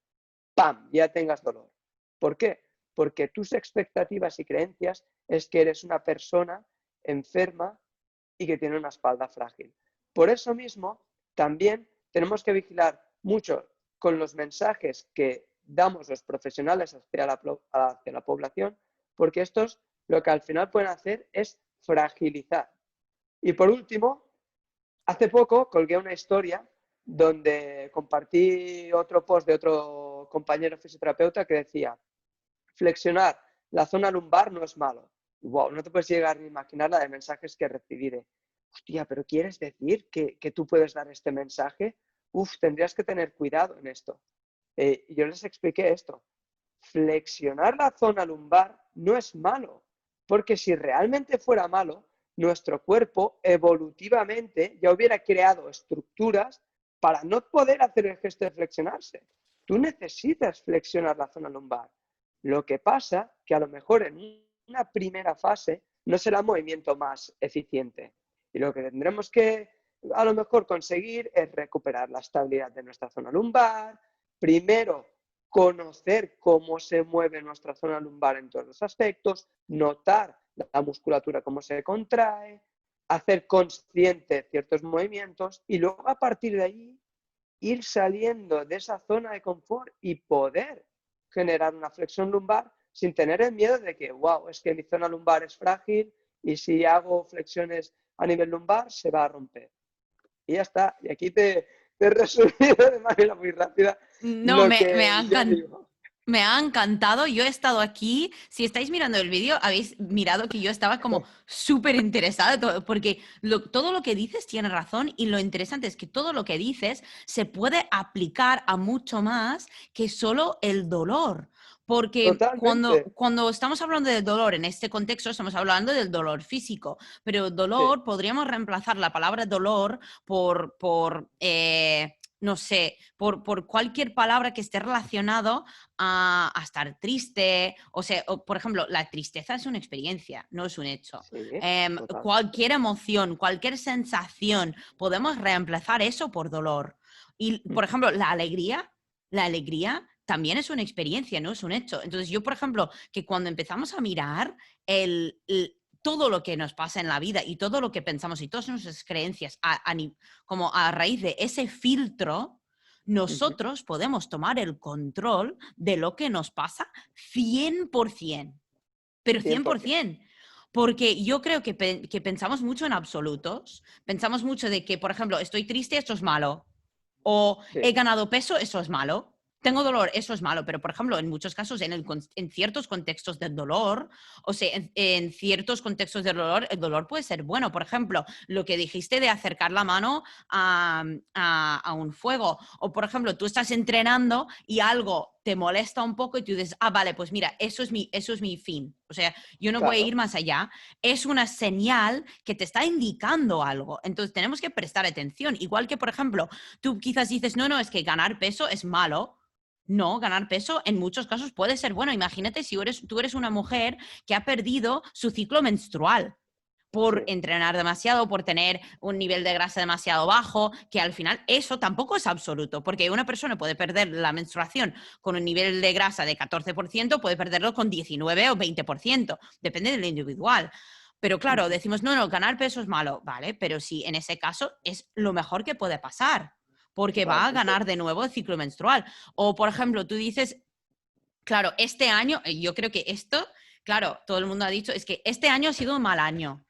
¡pam!, ya tengas dolor. ¿Por qué? Porque tus expectativas y creencias es que eres una persona enferma y que tiene una espalda frágil. Por eso mismo, también tenemos que vigilar mucho con los mensajes que damos los profesionales hacia la población, porque estos lo que al final pueden hacer es fragilizar. Y por último, hace poco colgué una historia donde compartí otro post de otro compañero fisioterapeuta que decía, flexionar la zona lumbar no es malo. Y, wow, no te puedes llegar ni imaginar la de mensajes que recibí de, hostia, pero ¿quieres decir que tú puedes dar este mensaje? Uf, tendrías que tener cuidado en esto. Y yo les expliqué esto. Flexionar la zona lumbar no es malo, porque si realmente fuera malo, nuestro cuerpo evolutivamente ya hubiera creado estructuras para no poder hacer el gesto de flexionarse. Tú necesitas flexionar la zona lumbar. Lo que pasa que a lo mejor en una primera fase no será el movimiento más eficiente. Y lo que tendremos que a lo mejor conseguir es recuperar la estabilidad de nuestra zona lumbar. Primero, conocer cómo se mueve nuestra zona lumbar en todos los aspectos, notar la musculatura cómo se contrae, hacer consciente ciertos movimientos y luego a partir de ahí ir saliendo de esa zona de confort y poder generar una flexión lumbar sin tener el miedo de que, wow, es que mi zona lumbar es frágil y si hago flexiones a nivel lumbar se va a romper. Y ya está. Y aquí te he resumido de manera muy rápida No, lo que yo digo. me ha encantado. Yo he estado aquí. Si estáis mirando el vídeo, habéis mirado que yo estaba como súper interesada porque todo lo que dices tiene razón y lo interesante es que todo lo que dices se puede aplicar a mucho más que solo el dolor. Porque Totalmente. cuando estamos hablando del dolor en este contexto, estamos hablando del dolor físico, pero Sí. dolor, podríamos reemplazar la palabra dolor por no sé, por cualquier palabra que esté relacionado a estar triste. O sea, por ejemplo, la tristeza es una experiencia, no es un hecho. Sí, totalmente. Cualquier emoción, cualquier sensación, podemos reemplazar eso por dolor. Y, por Ujú. ejemplo, la alegría también es una experiencia, no es un hecho. Entonces, yo, por ejemplo, que cuando empezamos a mirar todo lo que nos pasa en la vida y todo lo que pensamos y todas nuestras creencias como a raíz de ese filtro, Ujú. nosotros podemos tomar el control de lo que nos pasa 100%, pero 100%. 100%. Porque yo creo que pensamos mucho en absolutos, pensamos mucho de que, por ejemplo, estoy triste, esto es malo, o Sí, he ganado peso, eso es malo. Tengo dolor, eso es malo, pero por ejemplo, en muchos casos, en ciertos contextos del dolor, o sea, en ciertos contextos del dolor, el dolor puede ser bueno. Por ejemplo, lo que dijiste de acercar la mano a un fuego, o por ejemplo, tú estás entrenando y algo te molesta un poco y tú dices, ah, vale, pues mira, eso es mi fin. O sea, yo no voy a ir claro. más allá. Es una señal que te está indicando algo. Entonces, tenemos que prestar atención. Igual que, por ejemplo, tú quizás dices, no, no, es que ganar peso es malo. No, ganar peso en muchos casos puede ser bueno. Imagínate si tú eres una mujer que ha perdido su ciclo menstrual por Sí, entrenar demasiado, por tener un nivel de grasa demasiado bajo, que al final eso tampoco es absoluto, porque una persona puede perder la menstruación con un nivel de grasa de 14%, puede perderlo con 19 o 20%, depende del individual. Pero claro, ujú, decimos, no, no, ganar peso es malo, ¿vale? Pero sí, en ese caso es lo mejor que puede pasar, porque va a totalmente. ganar de nuevo el ciclo menstrual. O, por ejemplo, tú dices, claro, este año, yo creo que esto, claro, todo el mundo ha dicho, es que este año ha sido un mal año.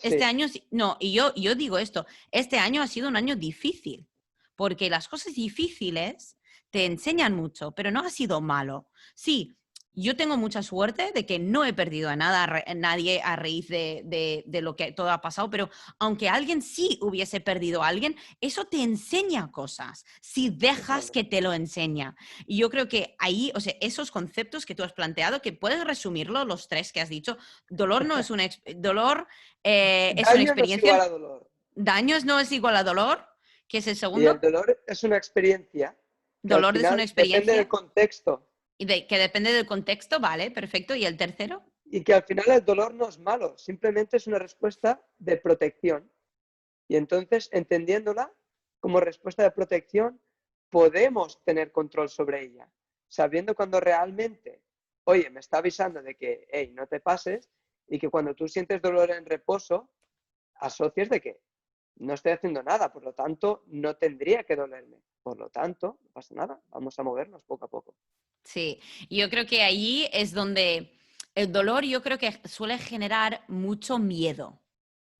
Este Sí, año, no, y yo digo esto, este año ha sido un año difícil, porque las cosas difíciles te enseñan mucho, pero no ha sido malo. Sí, yo tengo mucha suerte de que no he perdido a nadie a raíz de lo que todo ha pasado, pero aunque alguien sí hubiese perdido a alguien, eso te enseña cosas, si dejas que totalmente. te lo enseña. Y yo creo que ahí, o sea, esos conceptos que tú has planteado, que puedes resumirlo, los tres que has dicho, dolor no es dolor es una Daño no es igual experiencia. a dolor. Daños no es igual a dolor, que es el Y el segundo. dolor es una experiencia que al Dolor es una final depende del experiencia contexto y que depende del contexto, vale, perfecto. ¿Y el tercero? y que al final el dolor no es malo, simplemente es una respuesta de protección. Y entonces, entendiéndola como respuesta de protección, podemos tener control sobre ella, sabiendo cuando realmente, oye, me está avisando de que, hey, no te pases, y que cuando tú sientes dolor en reposo, asocies de que no estoy haciendo nada, por lo tanto, no tendría que dolerme. Por lo tanto, no pasa nada, vamos a movernos poco a poco. Sí, yo creo que allí es donde el dolor yo creo que suele generar mucho miedo.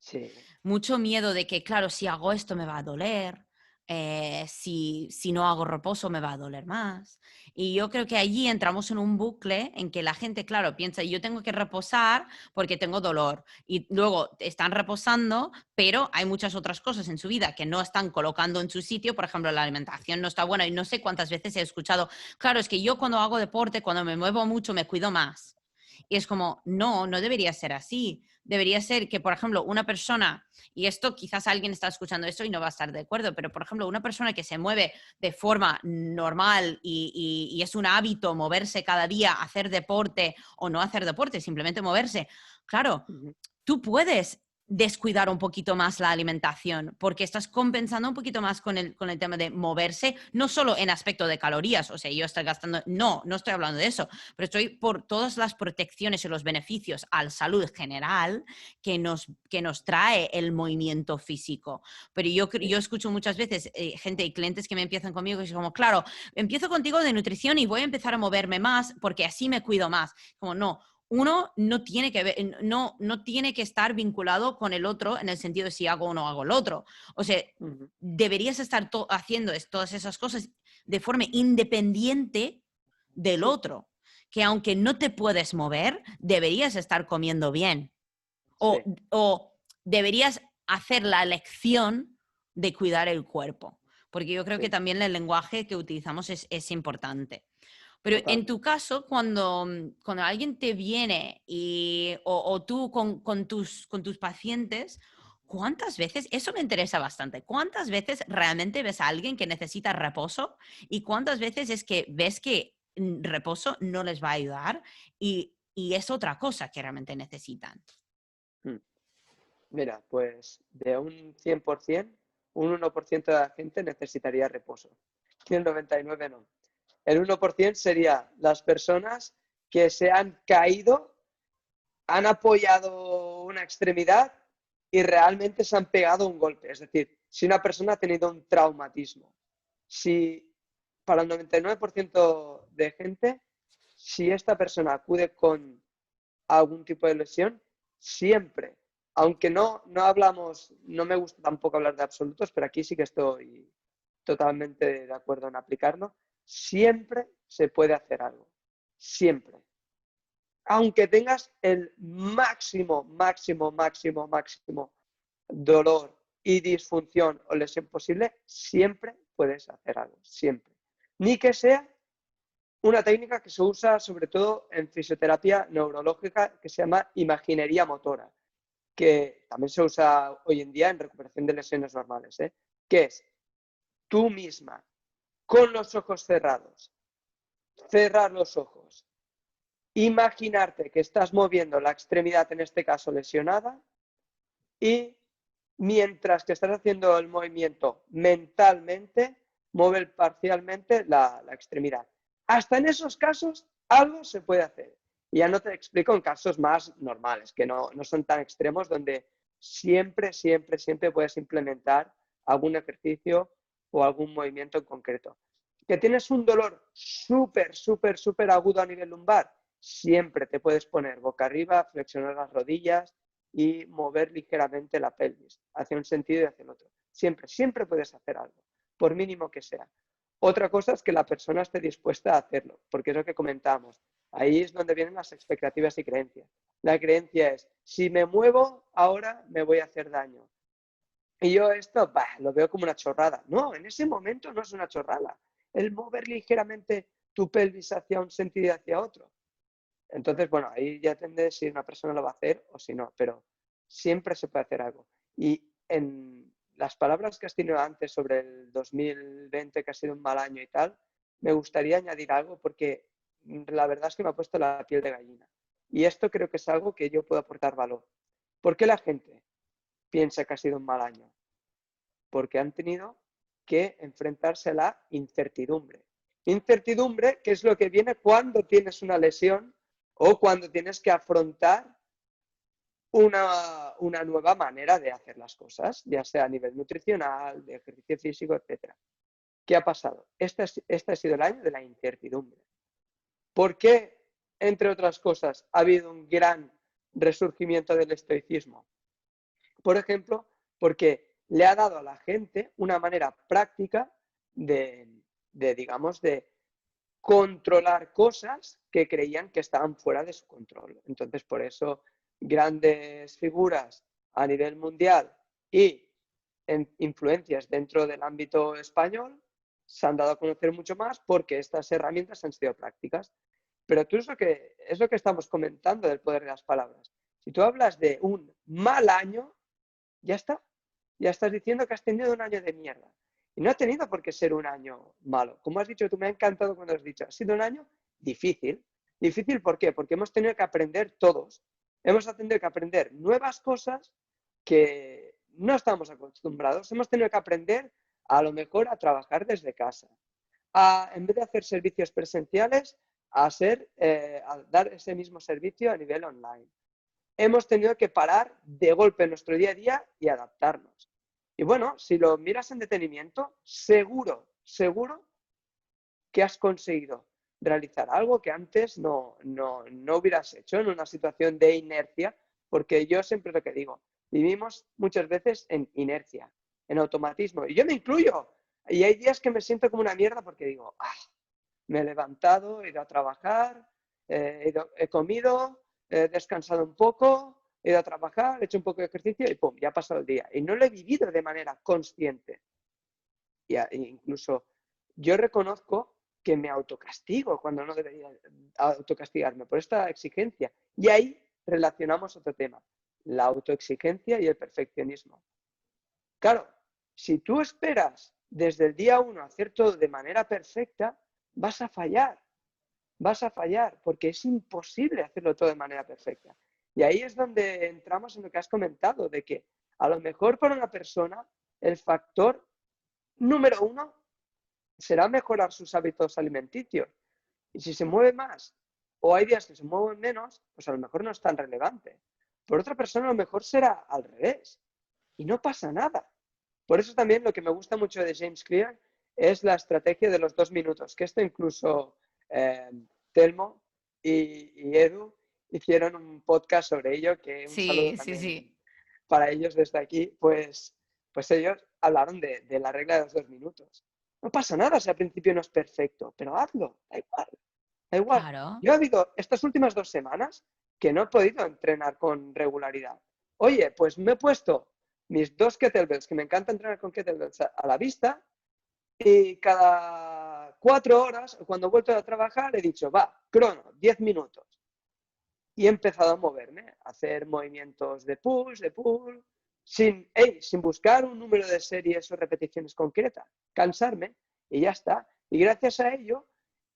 Sí. Mucho miedo de que, claro, si hago esto me va a doler, si no hago reposo me va a doler más. Y yo creo que allí entramos en un bucle en que la gente, claro, piensa, yo tengo que reposar porque tengo dolor. Y luego están reposando, pero hay muchas otras cosas en su vida que no están colocando en su sitio. Por ejemplo, la alimentación no está buena. Y no sé cuántas veces he escuchado, claro, es que yo cuando hago deporte, cuando me muevo mucho, me cuido más. Y es como, no, no debería ser así. Debería ser que, por ejemplo, una persona, y esto quizás alguien está escuchando esto y no va a estar de acuerdo, pero por ejemplo, una persona que se mueve de forma normal y es un hábito moverse cada día, hacer deporte o no hacer deporte, simplemente moverse, claro, Ujú. tú puedes descuidar un poquito más la alimentación porque estás compensando un poquito más con el tema de moverse, no solo en aspecto de calorías, o sea, yo estoy gastando, no, no estoy hablando de eso, pero estoy por todas las protecciones y los beneficios a la salud general que nos trae el movimiento físico. Pero yo Sí. escucho muchas veces gente y clientes que me empiezan conmigo y es como, claro, empiezo contigo de nutrición y voy a empezar a moverme más porque así me cuido más. Como, no, uno no tiene que ver, no tiene que estar vinculado con el otro en el sentido de si hago o no hago el otro. O sea, Ujú. deberías estar haciendo todas esas cosas de forma independiente del Sí, otro. Que aunque no te puedes mover, deberías estar comiendo bien. O, sí, o deberías hacer la elección de cuidar el cuerpo. Porque yo creo que sí, también el lenguaje que utilizamos es importante. Pero en tu totalmente. caso, cuando alguien te viene o tú con tus pacientes, ¿cuántas veces, eso me interesa bastante, cuántas veces realmente ves a alguien que necesita reposo y cuántas veces es que ves que reposo no les va a ayudar y es otra cosa que realmente necesitan? Mm. Mira, pues de un 100%, un 1% de la gente necesitaría reposo. Y el 99% no. El 1% sería las personas que se han caído, han apoyado una extremidad y realmente se han pegado un golpe. Es decir, si una persona ha tenido un traumatismo. Si para el 99% de gente, si esta persona acude con algún tipo de lesión, siempre, aunque no hablamos, no me gusta tampoco hablar de absolutos, pero aquí sí que estoy totalmente de acuerdo en aplicarlo, siempre se puede hacer algo, siempre. Aunque tengas el máximo dolor y disfunción o lesión posible, siempre puedes hacer algo, siempre. Ni que sea una técnica que se usa sobre todo en fisioterapia neurológica que se llama imaginería motora, que también se usa hoy en día en recuperación de lesiones normales, ¿eh? Que es tú misma, con los ojos cerrados, cerrar los ojos, imaginarte que estás moviendo la extremidad, en este caso lesionada, y mientras que estás haciendo el movimiento mentalmente, mueve parcialmente la extremidad. Hasta en esos casos algo se puede hacer. Y ya no te explico en casos más normales, que no son tan extremos, donde siempre puedes implementar algún ejercicio o algún movimiento en concreto. Que tienes un dolor súper agudo a nivel lumbar, siempre te puedes poner boca arriba, flexionar las rodillas, y mover ligeramente la pelvis hacia un sentido y hacia el otro. Siempre puedes hacer algo, por mínimo que sea. Otra cosa es que la persona esté dispuesta a hacerlo, porque es lo que comentábamos. Ahí es donde vienen las expectativas y creencias. La creencia es, si me muevo ahora me voy a hacer daño. Y yo esto lo veo como una chorrada. No, en ese momento no es una chorrada. El mover ligeramente tu pelvis hacia un sentido y hacia otro. Entonces, bueno, ahí ya depende si una persona lo va a hacer o si no, pero siempre se puede hacer algo. Y en las palabras que has tenido antes sobre el 2020, que ha sido un mal año y tal, me gustaría añadir algo porque la verdad es que me ha puesto la piel de gallina. Y esto creo que es algo que yo puedo aportar valor. ¿Por qué la gente piensa que ha sido un mal año? Porque han tenido que enfrentarse a la incertidumbre. Incertidumbre, que es lo que viene cuando tienes una lesión o cuando tienes que afrontar una nueva manera de hacer las cosas, ya sea a nivel nutricional, de ejercicio físico, etc. ¿Qué ha pasado? Este ha sido el año de la incertidumbre. ¿Por qué, entre otras cosas, ha habido un gran resurgimiento del estoicismo? por ejemplo, porque le ha dado a la gente una manera práctica digamos, de controlar cosas que creían que estaban fuera de su control. Entonces, por eso grandes figuras a nivel mundial y influencias dentro del ámbito español se han dado a conocer mucho más porque estas herramientas han sido prácticas. Pero tú es lo que estamos comentando del poder de las palabras. Si tú hablas de un mal año, ya está. Ya estás diciendo que has tenido un año de mierda. Y no ha tenido por qué ser un año malo. Como has dicho tú, me ha encantado cuando has dicho, ha sido un año difícil. ¿Difícil por qué? Porque hemos tenido que aprender todos. Hemos tenido que aprender nuevas cosas que no estamos acostumbrados. Hemos tenido que aprender a lo mejor a trabajar desde casa. En vez de hacer servicios presenciales, a dar ese mismo servicio a nivel online. Hemos tenido que parar de golpe nuestro día a día y adaptarnos. Y bueno, si lo miras en detenimiento, seguro que has conseguido realizar algo que antes no hubieras hecho en una situación de inercia, porque yo siempre lo que digo, vivimos muchas veces en inercia, en automatismo, y yo me incluyo. Y hay días que me siento como una mierda porque digo, me he levantado, he ido a trabajar, he comido, he descansado un poco, he ido a trabajar, he hecho un poco de ejercicio y ¡pum! Ya ha pasado el día. Y no lo he vivido de manera consciente. Incluso yo reconozco que me autocastigo cuando no debería autocastigarme por esta exigencia. Y ahí relacionamos otro tema, la autoexigencia y el perfeccionismo. Claro, si tú esperas desde el día 1 hacer todo de manera perfecta, vas a fallar porque es imposible hacerlo todo de manera perfecta. Y ahí es donde entramos en lo que has comentado, de que a lo mejor para una persona el factor número 1 será mejorar sus hábitos alimenticios. Y si se mueve más o hay días que se mueven menos, pues a lo mejor no es tan relevante. Por otra persona a lo mejor será al revés. Y no pasa nada. Por eso también lo que me gusta mucho de James Clear es la estrategia de los 2 minutos, que esto incluso Telmo y Edu hicieron un podcast sobre ello, que un saludo Sí, sí, también sí. para ellos desde aquí, pues ellos hablaron de la regla de los 2 minutos. No pasa nada si al principio no es perfecto, pero hazlo, da igual, da igual. Claro. Yo he habido estas últimas 2 semanas que no he podido entrenar con regularidad. Oye, pues me he puesto mis 2 kettlebells, que me encanta entrenar con kettlebells a la vista, y cada 4 horas, cuando he vuelto a trabajar, he dicho, va, crono, 10 minutos. Y he empezado a moverme, a hacer movimientos de push, de pull, sin buscar un número de series o repeticiones concretas, cansarme y ya está. Y gracias a ello,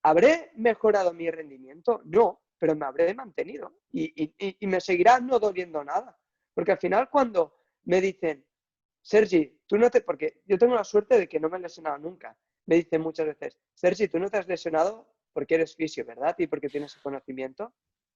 ¿habré mejorado mi rendimiento? No, pero me habré mantenido y me seguirá no doliendo nada. Porque al final cuando me dicen, Sergi, tú no te... Porque yo tengo la suerte de que no me he lesionado nunca. Me dicen muchas veces, Sergi, tú no te has lesionado porque eres fisio, ¿verdad? Y porque tienes el conocimiento.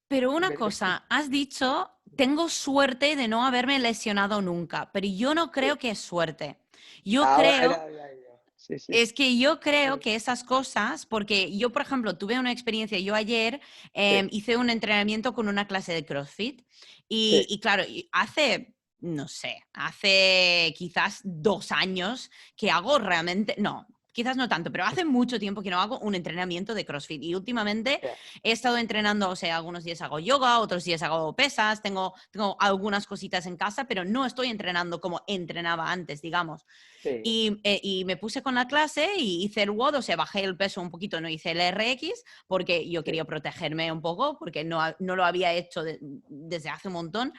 Pero Y una me dicen, cosa, has dicho, tengo suerte de no haberme lesionado nunca, pero yo no creo sí. que es suerte. Yo Ahora, creo, sí, sí. es que yo creo que esas cosas, porque yo, por ejemplo, tuve una experiencia, yo ayer Sí, hice un entrenamiento con una clase de CrossFit sí, y claro, hace, no sé, hace quizás 2 años que hago realmente, no. Quizás no tanto, pero hace mucho tiempo que no hago un entrenamiento de CrossFit y últimamente yeah, he estado entrenando, o sea, algunos días hago yoga, otros días hago pesas, tengo algunas cositas en casa, pero no estoy entrenando como entrenaba antes, digamos. sí, Y me puse con la clase y hice el WOD, o sea, bajé el peso un poquito, no hice el RX, porque yo sí, quería protegerme un poco, porque no lo había hecho desde hace un montón.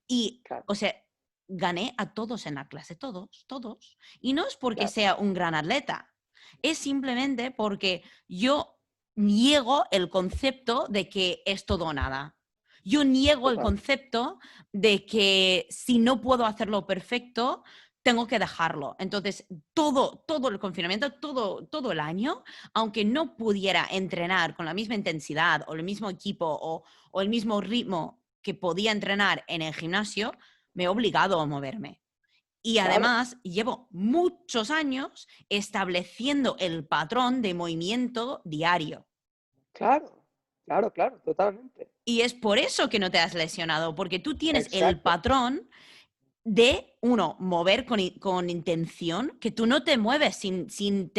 Y, claro, o sea, gané a todos en la clase, todos. Y no es porque claro, sea un gran atleta, es simplemente porque yo niego el concepto de que es todo o nada. Yo niego el total, concepto de que si no puedo hacerlo perfecto, tengo que dejarlo. Entonces, todo el confinamiento, todo el año, aunque no pudiera entrenar con la misma intensidad o el mismo equipo o el mismo ritmo que podía entrenar en el gimnasio, me he obligado a moverme. Y claro, además llevo muchos años estableciendo el patrón de movimiento diario. claro, claro, claro, totalmente. Y es por eso que no te has lesionado, porque tú tienes el Exacto, patrón de, uno, mover con intención, que tú no te mueves sin sin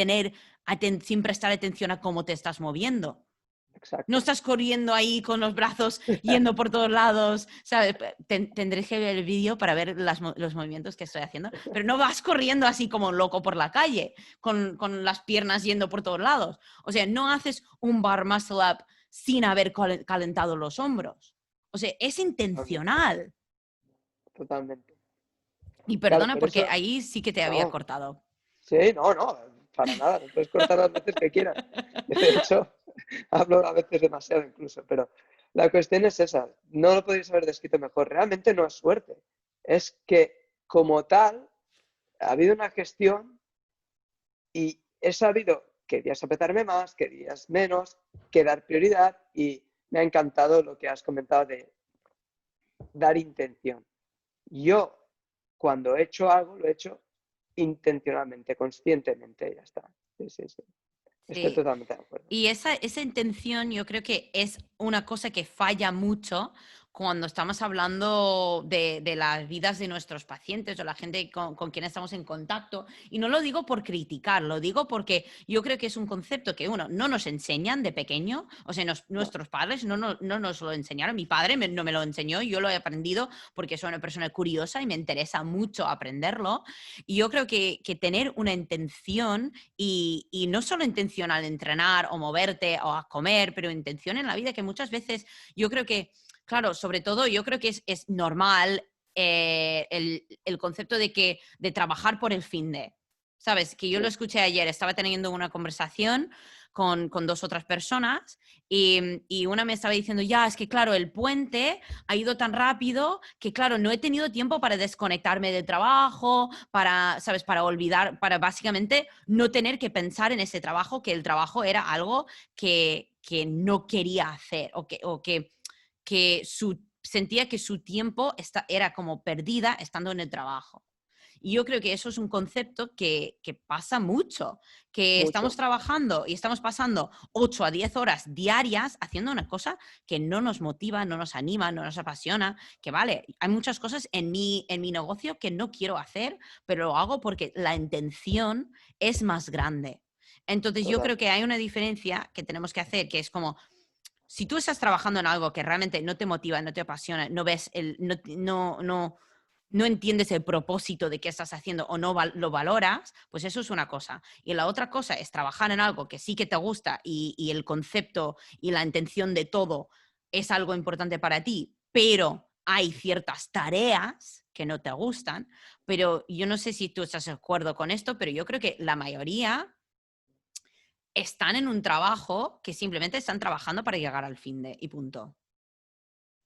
prestar atención a cómo te estás moviendo. No Exacto. estás corriendo ahí con los brazos yendo por todos lados, ¿sabes? Tendréis que ver el vídeo para ver los movimientos que estoy haciendo, pero no vas corriendo así como un loco por la calle, con las piernas yendo por todos lados. O sea, no haces un bar muscle up sin haber calentado los hombros. O sea, es Totalmente. intencional. Totalmente. Y Claro, perdona por porque eso, ahí sí que te había no, cortado. sí, no, no, para nada, me puedes cortar las veces que quieras. De hecho, hablo a veces demasiado incluso, pero la cuestión es esa, no lo podéis haber descrito mejor, realmente no es suerte, es que como tal ha habido una gestión y he sabido qué días apretarme más, qué días menos, qué dar prioridad y me ha encantado lo que has comentado de dar intención. Yo, cuando he hecho algo, lo he hecho intencionalmente, conscientemente, ya está. Sí, sí, sí. Estoy Sí. totalmente de acuerdo. Y esa intención yo creo que es una cosa que falla mucho cuando estamos hablando de las vidas de nuestros pacientes o la gente con quien estamos en contacto. Y no lo digo por criticar, lo digo porque yo creo que es un concepto que, uno, no nos enseñan de pequeño, o sea, No, nuestros padres no nos lo enseñaron. Mi padre no me lo enseñó, yo lo he aprendido porque soy una persona curiosa y me interesa mucho aprenderlo. Y yo creo que tener una intención y no solo intención al entrenar o moverte o a comer, pero intención en la vida que muchas veces yo creo que, claro, sobre todo yo creo que es normal el concepto de trabajar por el fin de, ¿sabes? Que yo lo sí, escuché ayer, estaba teniendo una conversación con dos otras personas y una me estaba diciendo, ya, es que claro, el puente ha ido tan rápido que, claro, no he tenido tiempo para desconectarme del trabajo, para, ¿sabes? Para olvidar, para básicamente no tener que pensar en ese trabajo, que el trabajo era algo que no quería hacer que sentía que su tiempo era como perdida estando en el trabajo. Y yo creo que eso es un concepto que pasa mucho, que estamos mucho. trabajando y estamos pasando 8 a 10 horas diarias haciendo una cosa que no nos motiva, no nos anima, no nos apasiona, que vale, hay muchas cosas en mi negocio que no quiero hacer, pero lo hago porque la intención es más grande. Entonces yo creo que Totalmente. hay una diferencia que tenemos que hacer, que es como, si tú estás trabajando en algo que realmente no te motiva, no te apasiona, no ves no entiendes el propósito de qué estás haciendo o no lo valoras, pues eso es una cosa. Y la otra cosa es trabajar en algo que sí que te gusta y el concepto y la intención de todo es algo importante para ti, pero hay ciertas tareas que no te gustan, pero yo no sé si tú estás de acuerdo con esto, pero yo creo que la mayoría están en un trabajo que simplemente están trabajando para llegar al fin de y punto.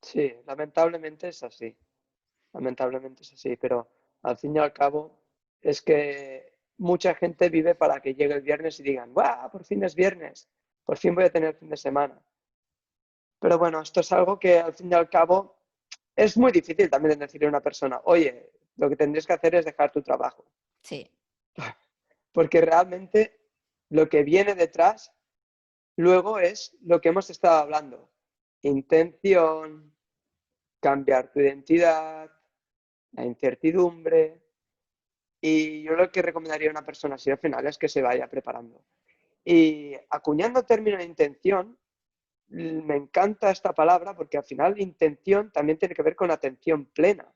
Sí, lamentablemente es así. Lamentablemente es así, pero al fin y al cabo es que mucha gente vive para que llegue el viernes y digan, ¡guau! Por fin es viernes, por fin voy a tener fin de semana. Pero bueno, esto es algo que al fin y al cabo es muy difícil también decirle a una persona, oye, lo que tendrías que hacer es dejar tu trabajo. Sí, Porque realmente lo que viene detrás luego es lo que hemos estado hablando. Intención, cambiar tu identidad, la incertidumbre. Y yo lo que recomendaría a una persona así al final es que se vaya preparando. Y acuñando término de intención, me encanta esta palabra porque al final intención también tiene que ver con atención plena.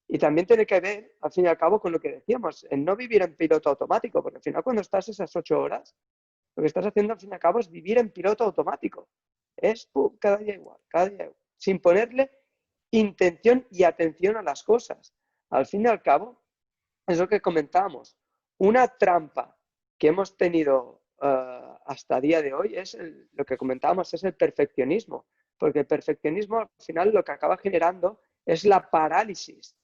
Y también tiene que ver, al fin y al cabo, con lo que decíamos, en no vivir en piloto automático, porque al final cuando estás esas 8 horas, lo que estás haciendo al fin y al cabo es vivir en piloto automático. Es cada día igual, cada día igual, sin ponerle intención y atención a las cosas. Al fin y al cabo, es lo que comentábamos. Una trampa que hemos tenido hasta el día de hoy es lo que comentábamos, es el perfeccionismo. Porque el perfeccionismo al final lo que acaba generando es la parálisis,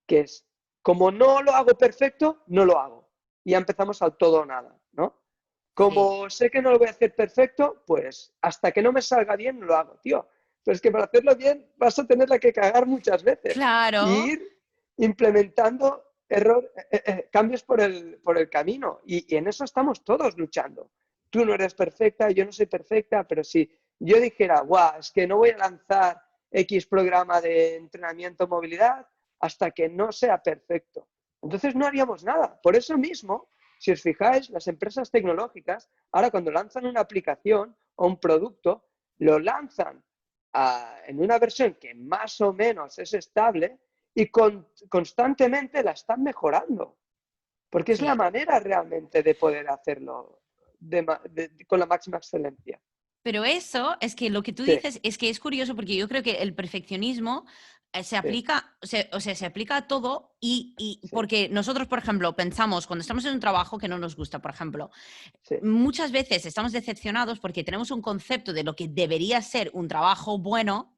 que es, como no lo hago perfecto, no lo hago. Y ya empezamos al todo o nada, ¿no? sí. Como sé que no lo voy a hacer perfecto, pues hasta que no me salga bien no lo hago, tío. Pero es que para hacerlo bien vas a tenerla que cagar muchas veces y Claro, ir implementando cambios por el camino. Y en eso estamos todos luchando. Tú no eres perfecta, yo no soy perfecta, pero si yo dijera, guau, es que no voy a lanzar X programa de entrenamiento movilidad hasta que no sea perfecto. Entonces no haríamos nada. Por eso mismo, si os fijáis, las empresas tecnológicas, ahora cuando lanzan una aplicación o un producto, lo lanzan en una versión que más o menos es estable y constantemente la están mejorando. Porque es la Sí. manera realmente de poder hacerlo con la máxima excelencia. Pero eso es que lo que tú Sí, dices es que es curioso porque yo creo que el perfeccionismo se sí, aplica, o sea, se aplica a todo y sí, porque nosotros, por ejemplo, pensamos cuando estamos en un trabajo que no nos gusta, por ejemplo, sí, muchas veces estamos decepcionados porque tenemos un concepto de lo que debería ser un trabajo bueno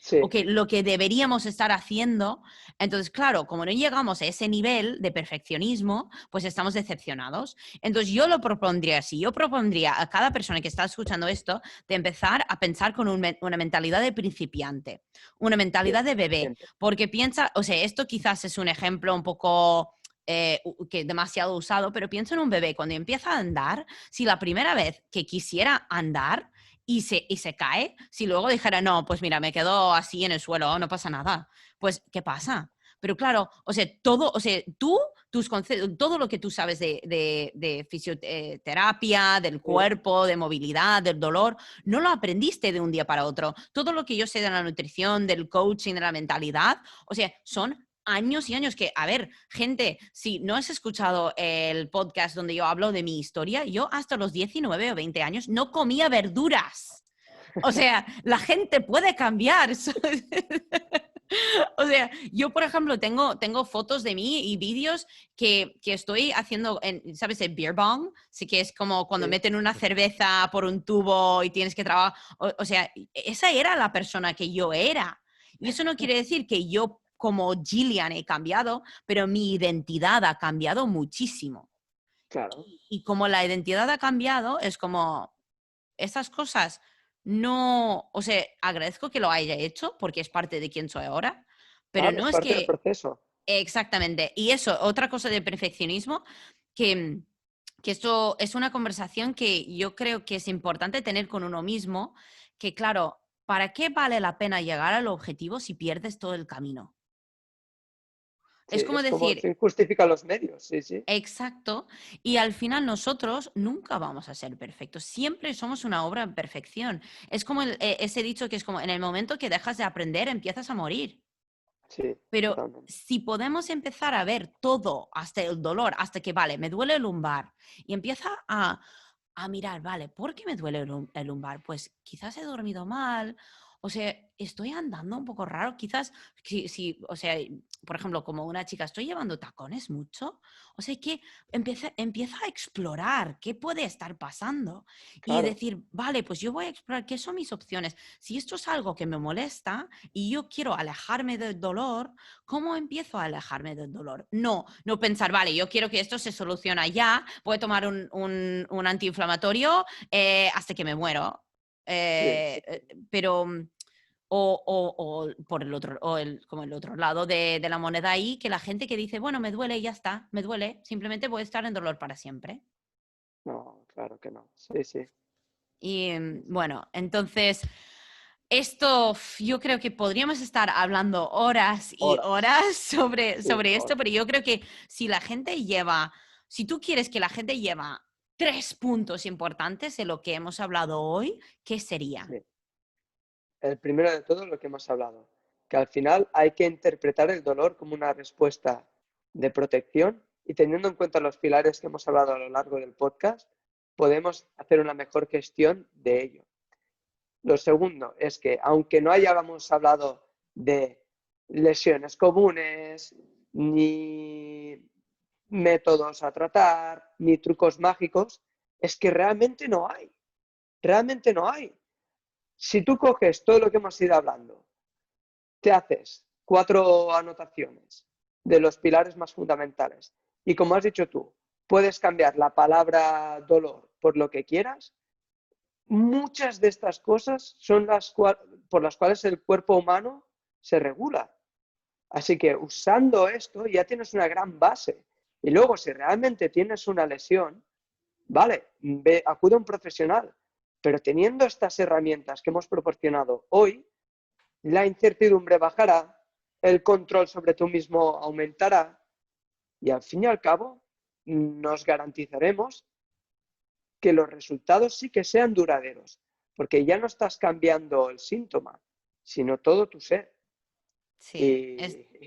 o sí, que lo que deberíamos estar haciendo. Entonces, claro, como no llegamos a ese nivel de perfeccionismo, pues estamos decepcionados. Entonces, yo lo propondría así. Yo propondría a cada persona que está escuchando esto de empezar a pensar con una mentalidad de principiante, una sí, mentalidad de bebé, siempre. porque piensa, o sea, esto quizás es un ejemplo un poco que demasiado usado, pero pienso en un bebé cuando empieza a andar, si la primera vez que quisiera andar y se cae, si luego dijera, no, pues mira, me quedo así en el suelo, no pasa nada, pues ¿qué pasa? Pero claro, o sea, todo, o sea, tú, tus conceptos, todo lo que tú sabes de fisioterapia, del Sí, cuerpo, de movilidad, del dolor, no lo aprendiste de un día para otro. Todo lo que yo sé de la nutrición, del coaching, de la mentalidad, o sea, son años y años que, a ver, gente, si no has escuchado el podcast donde yo hablo de mi historia, yo hasta los 19 o 20 años no comía verduras. O sea, la gente puede cambiar. O sea, yo, por ejemplo, tengo fotos de mí y vídeos que estoy haciendo, ¿sabes? El beer bong, sí que es como cuando sí, meten una cerveza por un tubo y tienes que trabajar. O sea, esa era la persona que yo era. Y eso no quiere decir que yo como Gillian he cambiado, pero mi identidad ha cambiado muchísimo. claro, Y como la identidad ha cambiado, es como esas cosas no, o sea, agradezco que lo haya hecho porque es parte de quién soy ahora, pero claro, no es es parte del que proceso. exactamente. Y eso, otra cosa de perfeccionismo, que, que esto es una conversación que yo creo que es importante tener con uno mismo, que claro, ¿para qué vale la pena llegar al objetivo si pierdes todo el camino? Sí, Es como es como el decir, fin justifica los medios, sí, sí, exacto, y al final nosotros nunca vamos a ser perfectos, siempre somos una obra en perfección. Es como ese dicho que es como en el momento que dejas de aprender empiezas a morir. sí, Pero totalmente. si podemos empezar a ver todo, hasta el dolor, hasta que, vale, me duele el lumbar, y empieza a mirar, vale, ¿por qué me duele el lumbar? Pues quizás he dormido mal, o sea, estoy andando un poco raro, quizás, o sea, por ejemplo, como una chica, estoy llevando tacones mucho, o sea, que empieza a explorar qué puede estar pasando y Claro, decir, vale, pues yo voy a explorar qué son mis opciones. Si esto es algo que me molesta y yo quiero alejarme del dolor, ¿cómo empiezo a alejarme del dolor? No, no pensar, vale, yo quiero que esto se solucione ya, voy a tomar un antiinflamatorio hasta que me muero. sí, Pero, o por el otro, como el otro lado de la moneda ahí, que la gente que dice, bueno, me duele y ya está, me duele, simplemente voy a estar en dolor para siempre. no, claro que no, sí, sí, Y bueno, entonces, esto yo creo que podríamos estar hablando horas y horas, horas sí, sobre esto, horas. pero yo creo que si la gente lleva, si tú quieres que la gente lleva 3 puntos importantes de lo que hemos hablado hoy, ¿qué sería? Sí. El primero de todo, lo que hemos hablado, que al final hay que interpretar el dolor como una respuesta de protección y teniendo en cuenta los pilares que hemos hablado a lo largo del podcast, podemos hacer una mejor gestión de ello. Lo segundo es que, aunque no hayamos hablado de lesiones comunes, ni métodos a tratar, ni trucos mágicos, es que realmente no hay. Realmente no hay. Si tú coges todo lo que hemos ido hablando, te haces 4 anotaciones de los pilares más fundamentales y como has dicho tú, puedes cambiar la palabra dolor por lo que quieras, muchas de estas cosas son por las cuales el cuerpo humano se regula. Así que usando esto ya tienes una gran base. Y luego, si realmente tienes una lesión, vale, acude a un profesional. Pero teniendo estas herramientas que hemos proporcionado hoy, la incertidumbre bajará, el control sobre tú mismo aumentará y al fin y al cabo nos garantizaremos que los resultados sí que sean duraderos, porque ya no estás cambiando el síntoma, sino todo tu ser. Sí,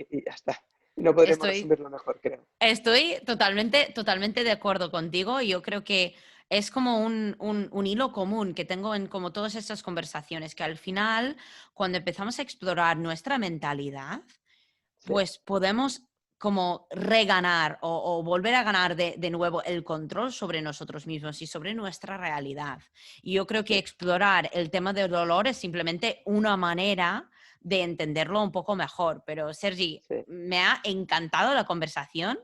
Y ya está. No podremos estoy, resumirlo mejor, creo. estoy totalmente, totalmente de acuerdo contigo. Yo creo que es como un hilo común que tengo en como todas estas conversaciones, que al final, cuando empezamos a explorar nuestra mentalidad, Sí, pues podemos como reganar o volver a ganar de nuevo el control sobre nosotros mismos y sobre nuestra realidad. Y yo creo que sí, explorar el tema del dolor es simplemente una manera de entenderlo un poco mejor. Pero Sergi, sí, me ha encantado la conversación.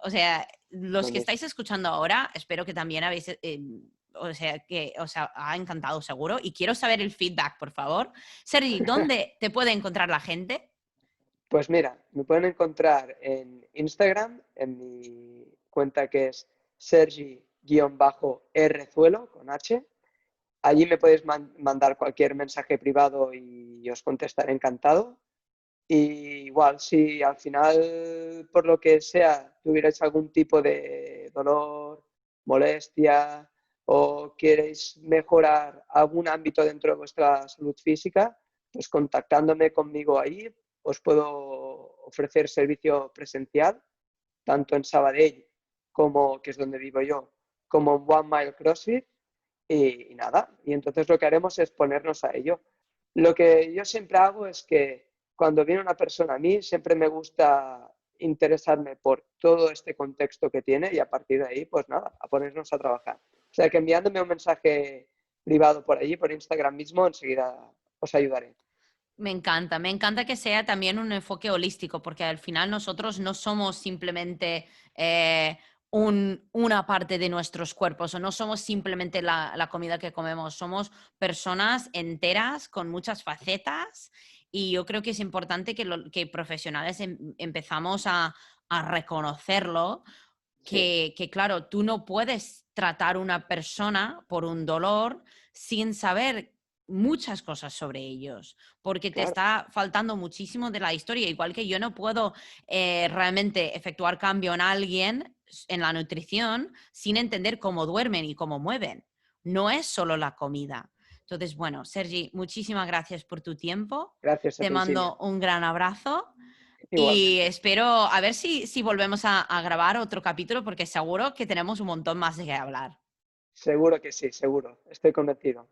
O sea, lo los que mismo. estáis escuchando ahora, espero que también habéis... o sea, que os ha encantado seguro. Y quiero saber el feedback, por favor. Sergi, ¿dónde te puede encontrar la gente? Pues mira, me pueden encontrar en Instagram, en mi cuenta que es Sergi-Rzuelo, con H. Allí me podéis mandar cualquier mensaje privado y os contestaré encantado. Y igual, si al final, por lo que sea, tuvierais algún tipo de dolor, molestia o queréis mejorar algún ámbito dentro de vuestra salud física, pues contactándome conmigo ahí, os puedo ofrecer servicio presencial, tanto en Sabadell, como, que es donde vivo yo, como en One Mile CrossFit. Y nada, y entonces lo que haremos es ponernos a ello. Lo que yo siempre hago es que cuando viene una persona a mí, siempre me gusta interesarme por todo este contexto que tiene y a partir de ahí, pues nada, a ponernos a trabajar. O sea que enviándome un mensaje privado por allí, por Instagram mismo, enseguida os ayudaré. Me encanta que sea también un enfoque holístico, porque al final nosotros no somos simplemente una parte de nuestros cuerpos o no somos simplemente la comida que comemos, somos personas enteras con muchas facetas y yo creo que es importante que profesionales empezamos a reconocerlo, Sí, claro, tú no puedes tratar una persona por un dolor sin saber muchas cosas sobre ellos, porque te claro, está faltando muchísimo de la historia, igual que yo no puedo realmente efectuar cambio en alguien en la nutrición sin entender cómo duermen y cómo mueven. No es solo la comida. Entonces, bueno, Sergi, muchísimas gracias por tu tiempo. gracias a Te ti, Simia. mando un gran abrazo y Igualmente, espero a ver si volvemos a grabar otro capítulo porque seguro que tenemos un montón más de qué hablar. seguro que sí, seguro, estoy convencido.